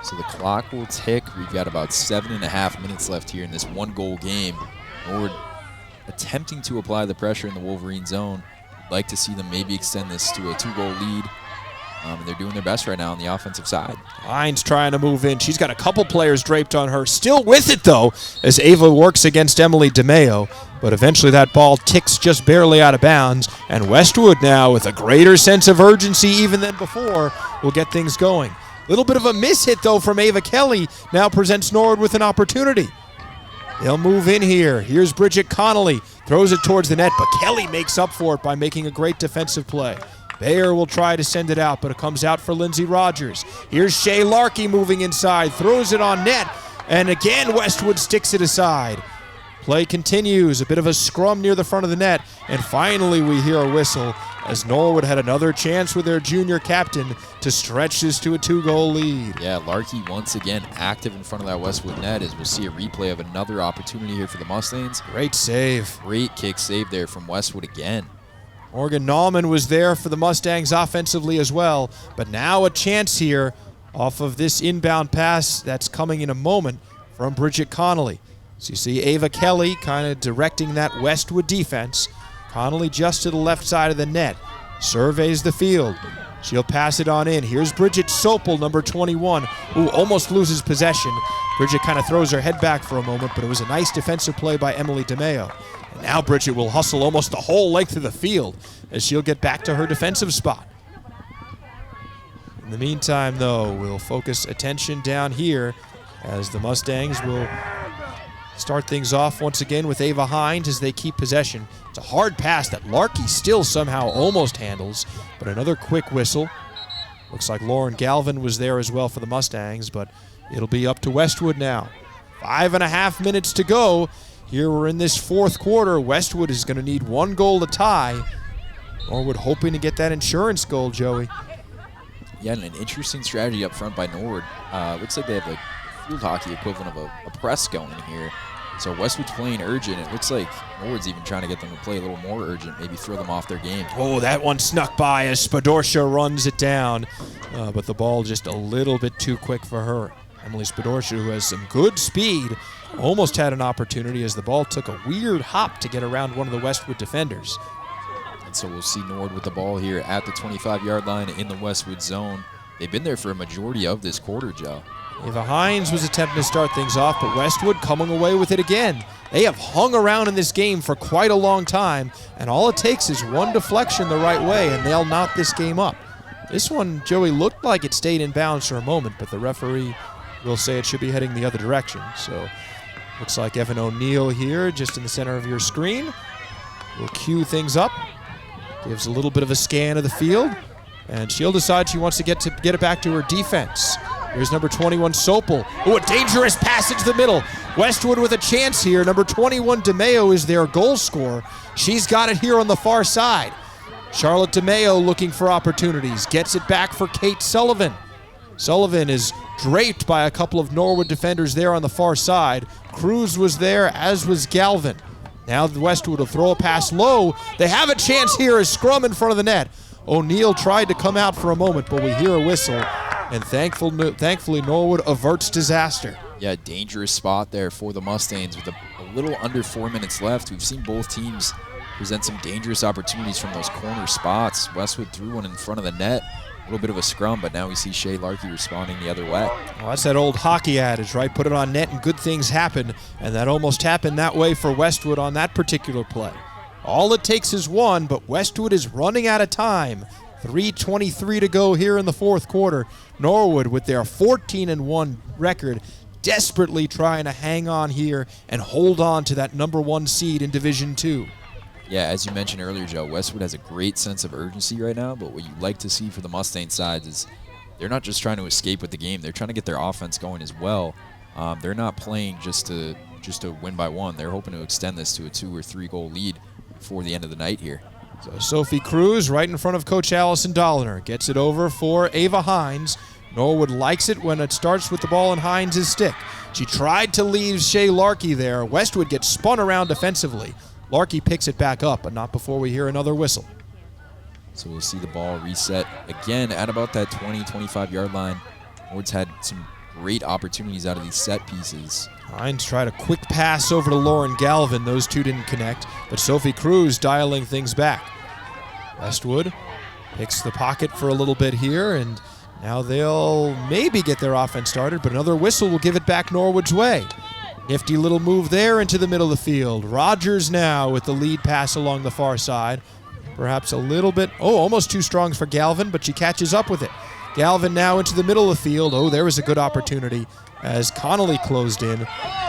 So the clock will tick. We've got about 7.5 minutes left here in this 1-goal game. Norwood attempting to apply the pressure in the Wolverine zone. like to see them maybe extend this to a 2-goal lead. And they're doing their best right now on the offensive side. Hines trying to move in. She's got a couple players draped on her. Still with it, though, as Ava works against Emily DeMeo. But eventually that ball ticks just barely out of bounds. And Westwood now, with a greater sense of urgency even than before, will get things going. Little bit of a miss hit, though, from Ava Kelly. Now presents Norwood with an opportunity. They'll move in here. Here's Bridget Connolly. Throws it towards the net, but Kelly makes up for it by making a great defensive play. Bayer will try to send it out, but it comes out for Lindsay Rogers. Here's Shay Larkey moving inside, throws it on net, and again Westwood sticks it aside. Play continues, a bit of a scrum near the front of the net, and finally we hear a whistle as Norwood had another chance with their junior captain to stretch this to a 2-goal lead. Yeah, Larkey once again active in front of that Westwood net, as we'll see a replay of another opportunity here for the Mustangs. Great save. Great kick save there from Westwood again. Morgan Nauman was there for the Mustangs offensively as well, but now a chance here off of this inbound pass that's coming in a moment from Bridget Connolly. So you see Ava Kelly kind of directing that Westwood defense. Connolly just to the left side of the net. Surveys the field. She'll pass it on in. Here's Bridget Sopel, number 21, who almost loses possession. Bridget kind of throws her head back for a moment, but it was a nice defensive play by Emily DeMeo. And now Bridget will hustle almost the whole length of the field as she'll get back to her defensive spot. In the meantime, though, we'll focus attention down here as the Mustangs will start things off once again with Ava Hines as they keep possession. It's a hard pass that Larkey still somehow almost handles, but another quick whistle. Looks like Lauren Galvin was there as well for the Mustangs, but it'll be up to Westwood now. 5.5 minutes to go. Here we're in this fourth quarter. Westwood is going to need 1 goal to tie. Norwood hoping to get that insurance goal, Joey. Yeah, and an interesting strategy up front by Norwood. Looks like they have like field hockey equivalent of a press going here. So Westwood's playing urgent. It looks like Norwood's even trying to get them to play a little more urgent, maybe throw them off their game. Oh, that one snuck by as Spadorsha runs it down. But the ball just a little bit too quick for her. Emily Spadorsha, who has some good speed, almost had an opportunity as the ball took a weird hop to get around one of the Westwood defenders. And so we'll see Norwood with the ball here at the 25-yard line in the Westwood zone. They've been there for a majority of this quarter, Joe. Ava Hines was attempting to start things off, but Westwood coming away with it again. They have hung around in this game for quite a long time, and all it takes is one deflection the right way, and they'll knot this game up. This one, Joey, looked like it stayed in bounds for a moment, but the referee will say it should be heading the other direction. So looks like Evan O'Neill here, just in the center of your screen, will cue things up. Gives a little bit of a scan of the field, and she'll decide she wants to get it back to her defense. Here's number 21, Sopel. Oh, a dangerous passage to the middle. Westwood with a chance here. Number 21, DeMeo, is their goal scorer. She's got it here on the far side. Charlotte DeMeo looking for opportunities. Gets it back for Kate Sullivan. Sullivan is draped by a couple of Norwood defenders there on the far side. Cruz was there, as was Galvin. Now Westwood will throw a pass low. They have a chance here, a scrum in front of the net. O'Neill tried to come out for a moment, but we hear a whistle. And thankfully, Norwood averts disaster. Yeah, dangerous spot there for the Mustangs with a little under 4 minutes left. We've seen both teams present some dangerous opportunities from those corner spots. Westwood threw one in front of the net. A little bit of a scrum, but now we see Shay Larkey responding the other way. Well, that's that old hockey adage, right? Put it on net and good things happen. And that almost happened that way for Westwood on that particular play. All it takes is one, but Westwood is running out of time. 3:23 to go here in the fourth quarter. Norwood, with their 14-1 record, desperately trying to hang on here and hold on to that number 1 seed in Division II. Yeah, as you mentioned earlier, Joe, Westwood has a great sense of urgency right now, but what you like to see for the Mustang side is they're not just trying to escape with the game. They're trying to get their offense going as well. They're not playing just to win by 1. They're hoping to extend this to a 2 or 3 goal lead before the end of the night here. So Sophie Cruz right in front of Coach Allison Dolliner. Gets it over for Ava Hines. Norwood likes it when it starts with the ball in Hines' stick. She tried to leave Shay Larkey there. Westwood gets spun around defensively. Larkey picks it back up, but not before we hear another whistle. So we'll see the ball reset again at about that 20-25-yard line. Norwood's had some great opportunities out of these set pieces. Hines tried a quick pass over to Lauren Galvin. Those two didn't connect, but Sophie Cruz dialing things back. Westwood picks the pocket for a little bit here, and now they'll maybe get their offense started, but another whistle will give it back Norwood's way. Nifty little move there into the middle of the field. Rogers now with the lead pass along the far side. Perhaps a little bit, almost too strong for Galvin, but she catches up with it. Galvin now into the middle of the field. There was a good opportunity as Connolly closed in.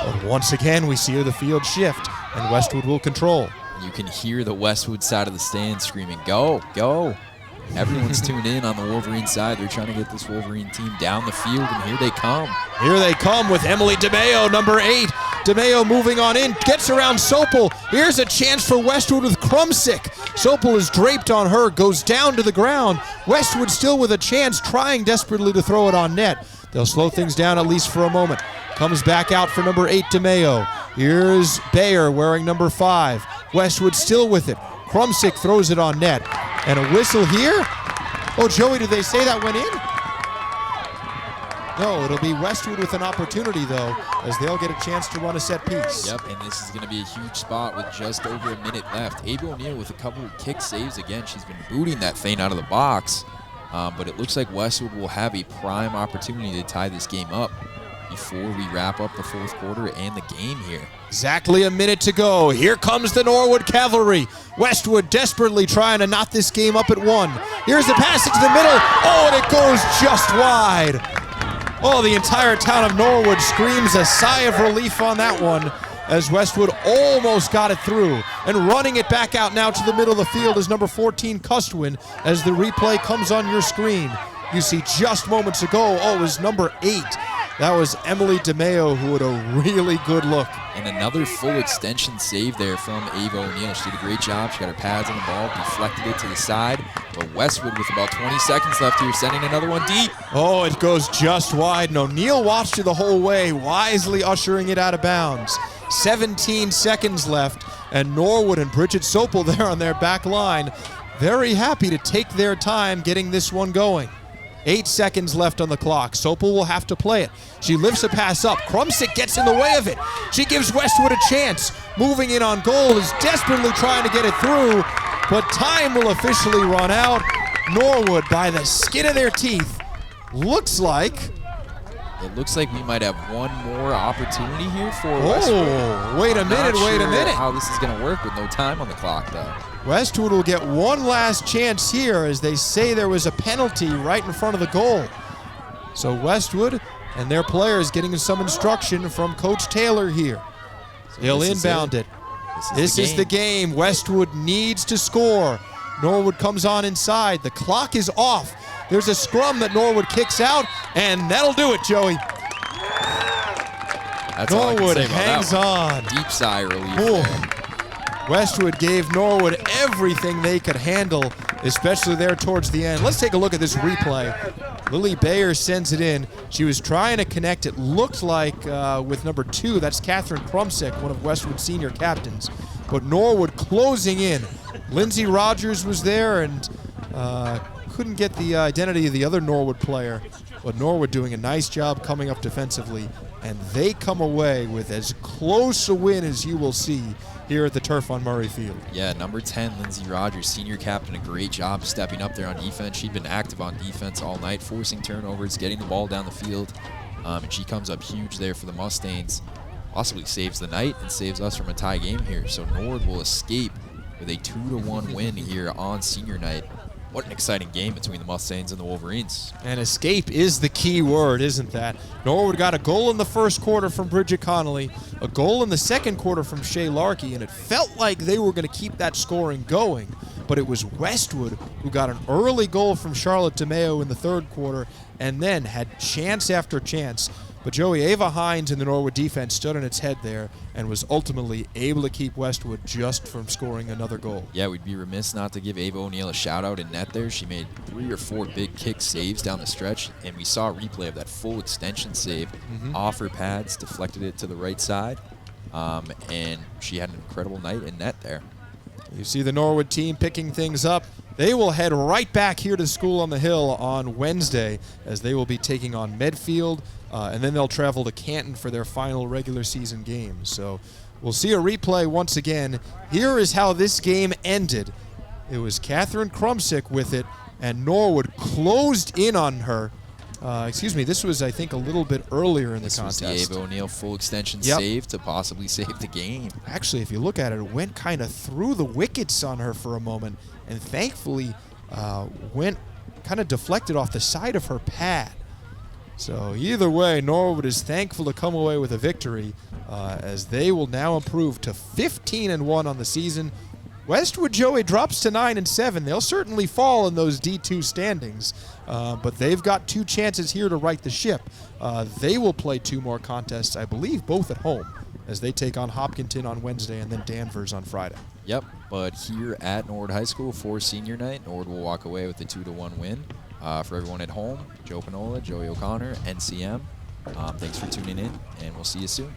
But once again, we see the field shift, and Westwood will control. You can hear the Westwood side of the stand screaming, "Go, go." Everyone's tuned in on the Wolverine side. They're trying to get this Wolverine team down the field, and here they come. Here they come with Emily DeMeo, number 8. DeMeo moving on in, gets around Sopel. Here's a chance for Westwood with Krumsick. Sopel is draped on her, goes down to the ground. Westwood still with a chance, trying desperately to throw it on net. They'll slow things down at least for a moment. Comes back out for number 8, DeMeo. Here's Bayer wearing number 5. Westwood still with it. Krumsick throws it on net. And a whistle here? Oh, Joey, did they say that went in? No, it'll be Westwood with an opportunity, though, as they'll get a chance to run a set piece. Yep, and this is going to be a huge spot with just over a minute left. Ava O'Neill with a couple of kick saves again. She's been booting that feint out of the box. But it looks like Westwood will have a prime opportunity to tie this game up before we wrap up the fourth quarter and the game here. Exactly a minute to go. Here comes the Norwood Cavalry. Westwood desperately trying to knot this game up at 1. Here's the pass into the middle. And it goes just wide. The entire town of Norwood screams a sigh of relief on that one, as Westwood almost got it through. And running it back out now to the middle of the field is number 14, Custwin, as the replay comes on your screen. You see just moments ago, it was number 8. That was Emily DeMeo, who had a really good look. And another full extension save there from Ava O'Neill. She did a great job. She got her pads on the ball, deflected it to the side. But Westwood, with about 20 seconds left here, sending another one deep. It goes just wide. And O'Neill watched it the whole way, wisely ushering it out of bounds. 17 seconds left, and Norwood and Bridget Sopel there on their back line, very happy to take their time getting this one going. 8 seconds left on the clock. Sopel will have to play it. She lifts a pass up. Krumsick gets in the way of it. She gives Westwood a chance. Moving in on goal, is desperately trying to get it through, but time will officially run out. Norwood, by the skin of their teeth, looks like we might have one more opportunity here for Westwood. Wait a minute, Not wait a sure minute. how this is going to work with no time on the clock, though. Westwood will get one last chance here, as they say there was a penalty right in front of the goal. So Westwood and their players getting some instruction from Coach Taylor here. They'll inbound it. This is the game. Westwood needs to score. Norwood comes on inside. The clock is off. There's a scrum that Norwood kicks out, and that'll do it, Joey. That's all I can Norwood say about hangs that on. one. Deep sigh of relief there. Westwood gave Norwood everything they could handle, especially there towards the end. Let's take a look at this replay. Lily Bayer sends it in. She was trying to connect. It looked like with number 2, that's Catherine Krumsick, one of Westwood's senior captains. But Norwood closing in. Lindsay Rogers was there and couldn't get the identity of the other Norwood player. But Norwood doing a nice job coming up defensively. And they come away with as close a win as you will see here at the turf on Murray Field. Yeah, number 10, Lindsay Rogers, senior captain, a great job stepping up there on defense. She'd been active on defense all night, forcing turnovers, getting the ball down the field. And she comes up huge there for the Mustangs. Possibly saves the night and saves us from a tie game here. So Norwood will escape with a 2-1 win here on senior night. What an exciting game between the Mustangs and the Wolverines. And escape is the key word, isn't that? Norwood got a goal in the first quarter from Bridget Connolly, a goal in the second quarter from Shay Larkey, and it felt like they were going to keep that scoring going. But it was Westwood who got an early goal from Charlotte DeMeo in the third quarter and then had chance after chance. But Joey, Ava Hines in the Norwood defense stood on its head there and was ultimately able to keep Westwood just from scoring another goal. Yeah, we'd be remiss not to give Ava O'Neill a shout-out in net there. She made 3 or 4 big kick saves down the stretch, and we saw a replay of that full extension save off her pads, deflected it to the right side, and she had an incredible night in net there. You see the Norwood team picking things up. They will head right back here to School on the Hill on Wednesday, as they will be taking on Medfield, and then they'll travel to Canton for their final regular season game. So we'll see a replay once again. Here is how this game ended. It was Catherine Krumsick with it, and Norwood closed in on her. This was, I think, a little bit earlier in the contest. This was the Ava O'Neill full extension Yep. save to possibly save the game. Actually, if you look at it, it went kind of through the wickets on her for a moment, and thankfully went kind of deflected off the side of her pad. So either way, Norwood is thankful to come away with a victory, as they will now improve to 15-1 on the season. Westwood, Joey, drops to 9-7. They'll certainly fall in those D2 standings, but they've got 2 chances here to right the ship. They will play 2 more contests, I believe, both at home, as they take on Hopkinton on Wednesday and then Danvers on Friday. Yep, but here at Norwood High School for senior night, Norwood will walk away with a 2-1 win. For everyone at home, Joe Panola, Joey O'Connor, NCM, thanks for tuning in, and we'll see you soon.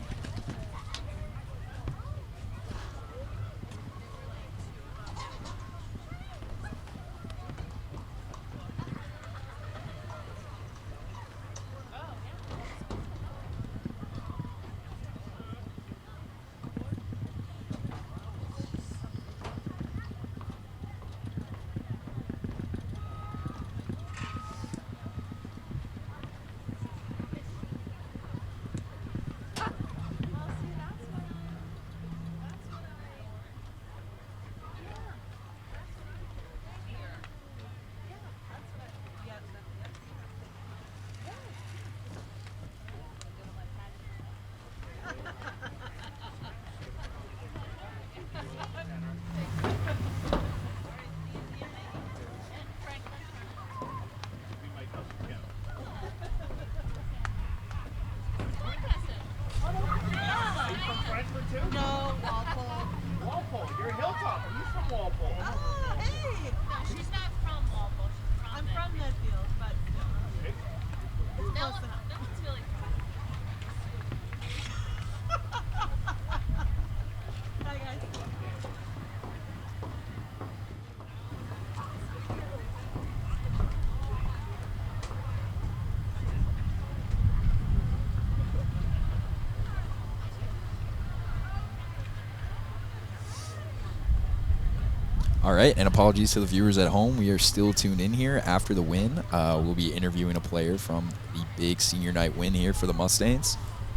All right, and apologies to the viewers at home. We are still tuned in here after the win. We'll be interviewing a player from the big senior night win here for the Mustangs.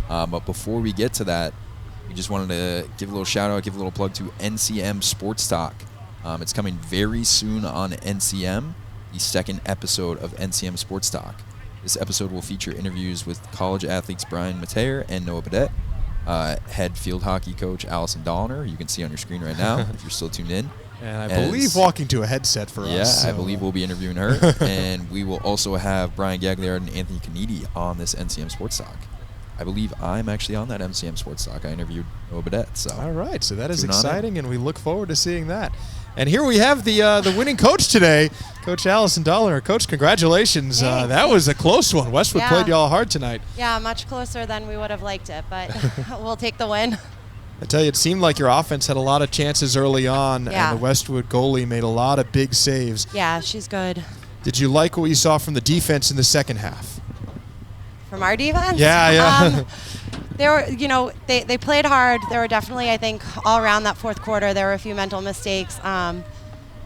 But before we get to that, we just wanted to give a little shout out, give a little plug to NCM Sports Talk. It's coming very soon on NCM, the second episode of NCM Sports Talk. This episode will feature interviews with college athletes Brian Mateer and Noah Badette, head field hockey coach Allison Dollner, you can see on your screen right now if you're still tuned in. And I believe walking to a headset for us. Yeah, so. I believe we'll be interviewing her. And we will also have Brian Gagliard and Anthony Canidi on this NCM Sports Talk. I believe I'm actually on that MCM Sports Talk. I interviewed Noah Badette. So. All right, so that is exciting, and we look forward to seeing that. And here we have the winning coach today, Coach Allison Dollner. Coach, congratulations. That was a close one. Westwood played you all hard tonight. Yeah, much closer than we would have liked it, but we'll take the win. I tell you, it seemed like your offense had a lot of chances early on, and the Westwood goalie made a lot of big saves. Yeah, she's good. Did you like what you saw from the defense in the second half? From our defense? Yeah. They were, they played hard. There were definitely, I think, all around that fourth quarter, there were a few mental mistakes. I'd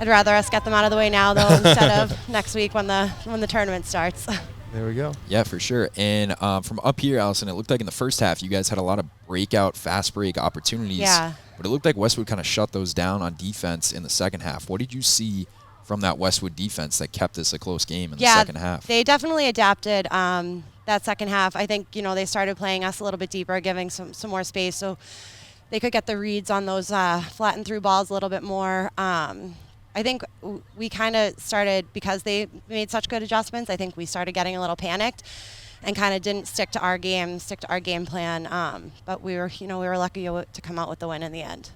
rather us get them out of the way now, though, instead of next week when the tournament starts. There we go. Yeah, for sure. And from up here, Allison, it looked like in the first half you guys had a lot of breakout, fast break opportunities. Yeah. But it looked like Westwood kind of shut those down on defense in the second half. What did you see from that Westwood defense that kept this a close game in the second half? They definitely adapted that second half. I think, they started playing us a little bit deeper, giving some more space so they could get the reads on those flattened through balls a little bit more. I think we kind of started, because they made such good adjustments, I think we started getting a little panicked and kind of didn't stick to our game plan. But we were lucky to come out with the win in the end.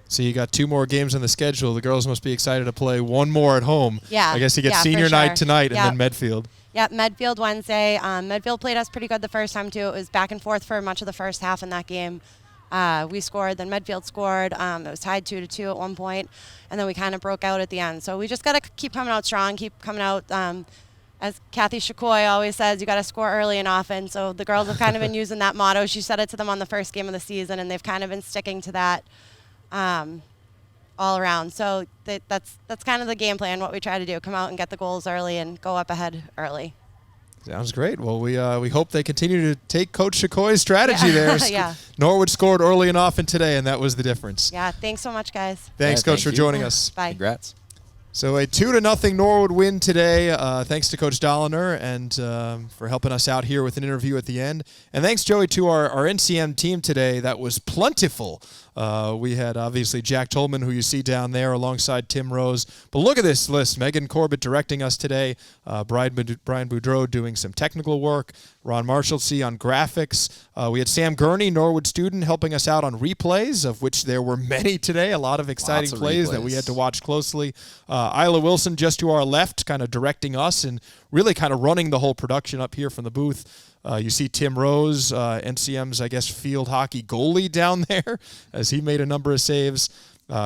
So you got 2 more games on the schedule. The girls must be excited to play one more at home. Yeah. I guess you get senior night tonight and then Medfield. Yep, Medfield Wednesday. Medfield played us pretty good the first time, too. It was back and forth for much of the first half in that game. We scored, then Medfield scored. It was tied 2-2 at one point, and then we kind of broke out at the end. So we just got to keep coming out strong, keep coming out. As Kathy Shakoy always says, you got to score early and often. So the girls have kind of been using that motto. She said it to them on the first game of the season, and they've kind of been sticking to that. all around. So that's kind of the game plan, what we try to do, come out and get the goals early and go up ahead early. Sounds great. Well, we hope they continue to take Coach Shakoy's strategy there. Yeah. Norwood scored early and often today, and that was the difference. Yeah, thanks so much, guys. Thanks, Coach, for joining us. Bye. Congrats. So a 2-0 Norwood win today. Thanks to Coach Dolliner and for helping us out here with an interview at the end. And thanks, Joey, to our NCM team today. That was plentiful. We had, obviously, Jack Tolman, who you see down there, alongside Tim Rose. But look at this list. Megan Corbett directing us today. Brian Boudreau doing some technical work. Ron Marshalsea on graphics. We had Sam Gurney, Norwood student, helping us out on replays, of which there were many today. A lot of exciting plays that we had to watch closely. Isla Wilson just to our left, kind of directing us and really kind of running the whole production up here from the booth. You see Tim Rose, NCM's, I guess, field hockey goalie down there, as he made a number of saves.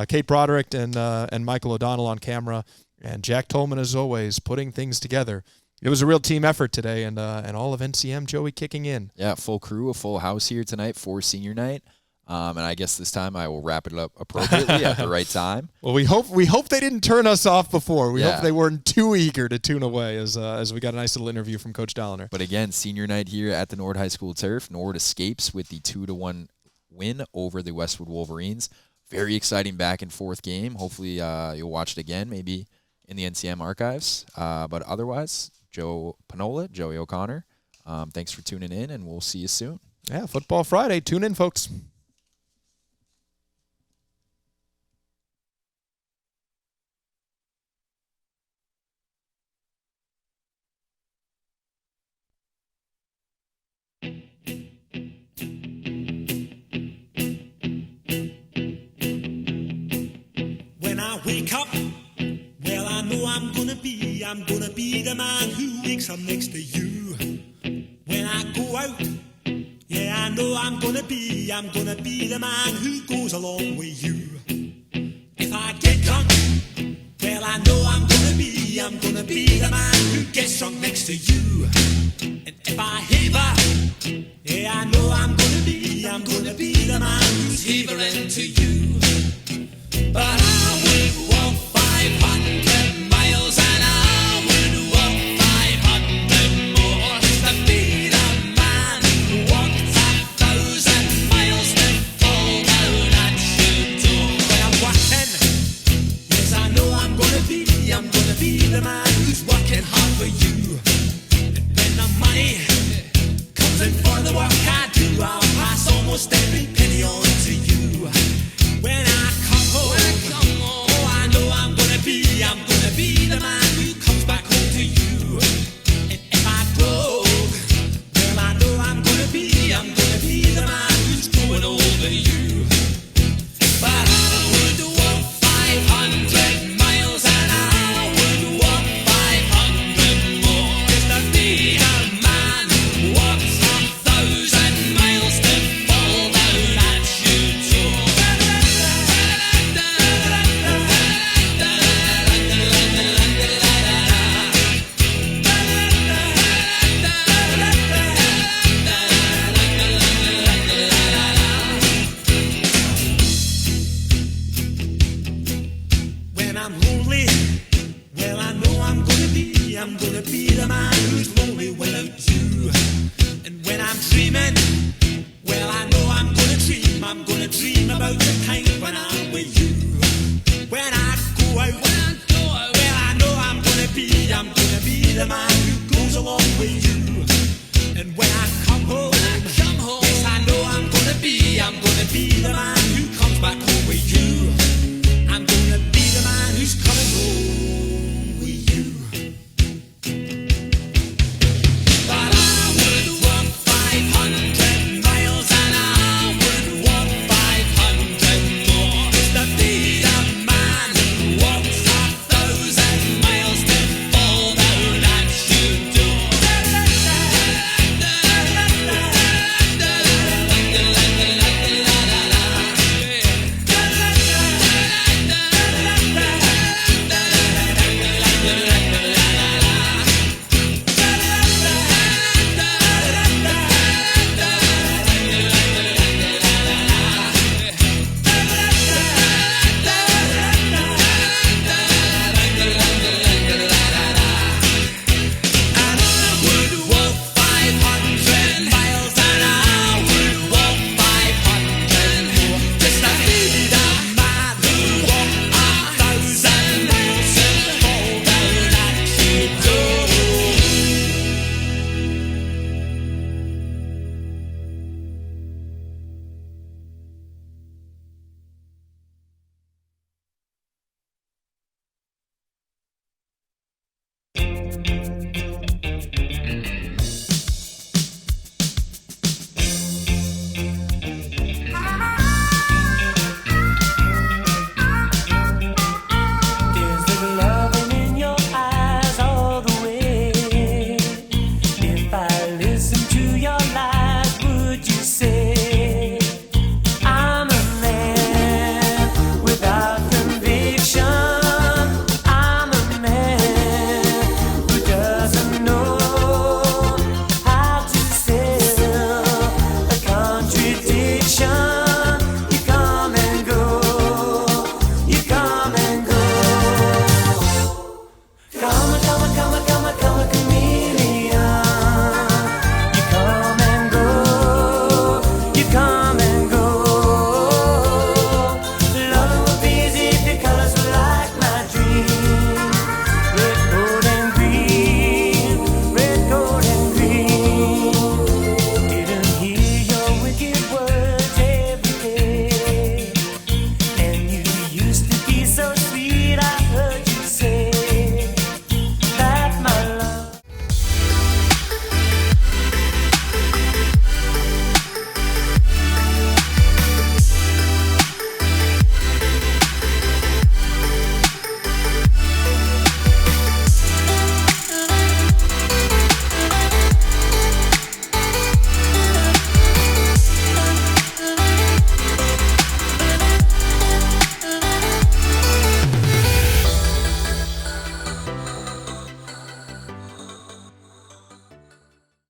Kate Broderick and Michael O'Donnell on camera. And Jack Tolman, as always, putting things together. It was a real team effort today, and all of NCM, Joey, kicking in. Yeah, full crew, a full house here tonight for senior night. And I guess this time I will wrap it up appropriately at the right time. Well, we hope they didn't turn us off before. We hope they weren't too eager to tune away as we got a nice little interview from Coach Dolliner. But again, senior night here at the Norwood High School turf. Norwood escapes with the 2-1 win over the Westwood Wolverines. Very exciting back and forth game. Hopefully you'll watch it again, maybe in the NCM archives. But otherwise, Joe Panola, Joey O'Connor, thanks for tuning in, and we'll see you soon. Yeah, Football Friday. Tune in, folks. Wake up, well I know I'm gonna be the man who wakes up next to you. When I go out, yeah I know I'm gonna be the man who goes along with you. If I get drunk, well I know I'm gonna be the man who gets drunk next to you. And if I haver, yeah I know I'm gonna be the man who's havering to you. But I would walk 500 miles and I would walk 500 more to be the man who walked 1,000 miles to fall down at your door. When I'm working, yes I know I'm gonna be the man who's working hard for you. And when the money comes in for the work I do, I'll pass almost every penny on to you. When I come home, oh, I know I'm gonna be the man who comes back home to you. And if I broke, well, I know I'm gonna be the man who's growing over you. But I would walk 500 miles and I would walk 500 more just to be the man who walks 1,000 miles to fall down at your door. When I'm lonely, well I know I'm gonna be the man who's lonely without you. And when I'm dreaming, well I know I'm gonna dream about the time when I'm with you. When I go out, well I know I'm gonna be the man who goes along with you. And when I come home, yes I know I'm gonna be the man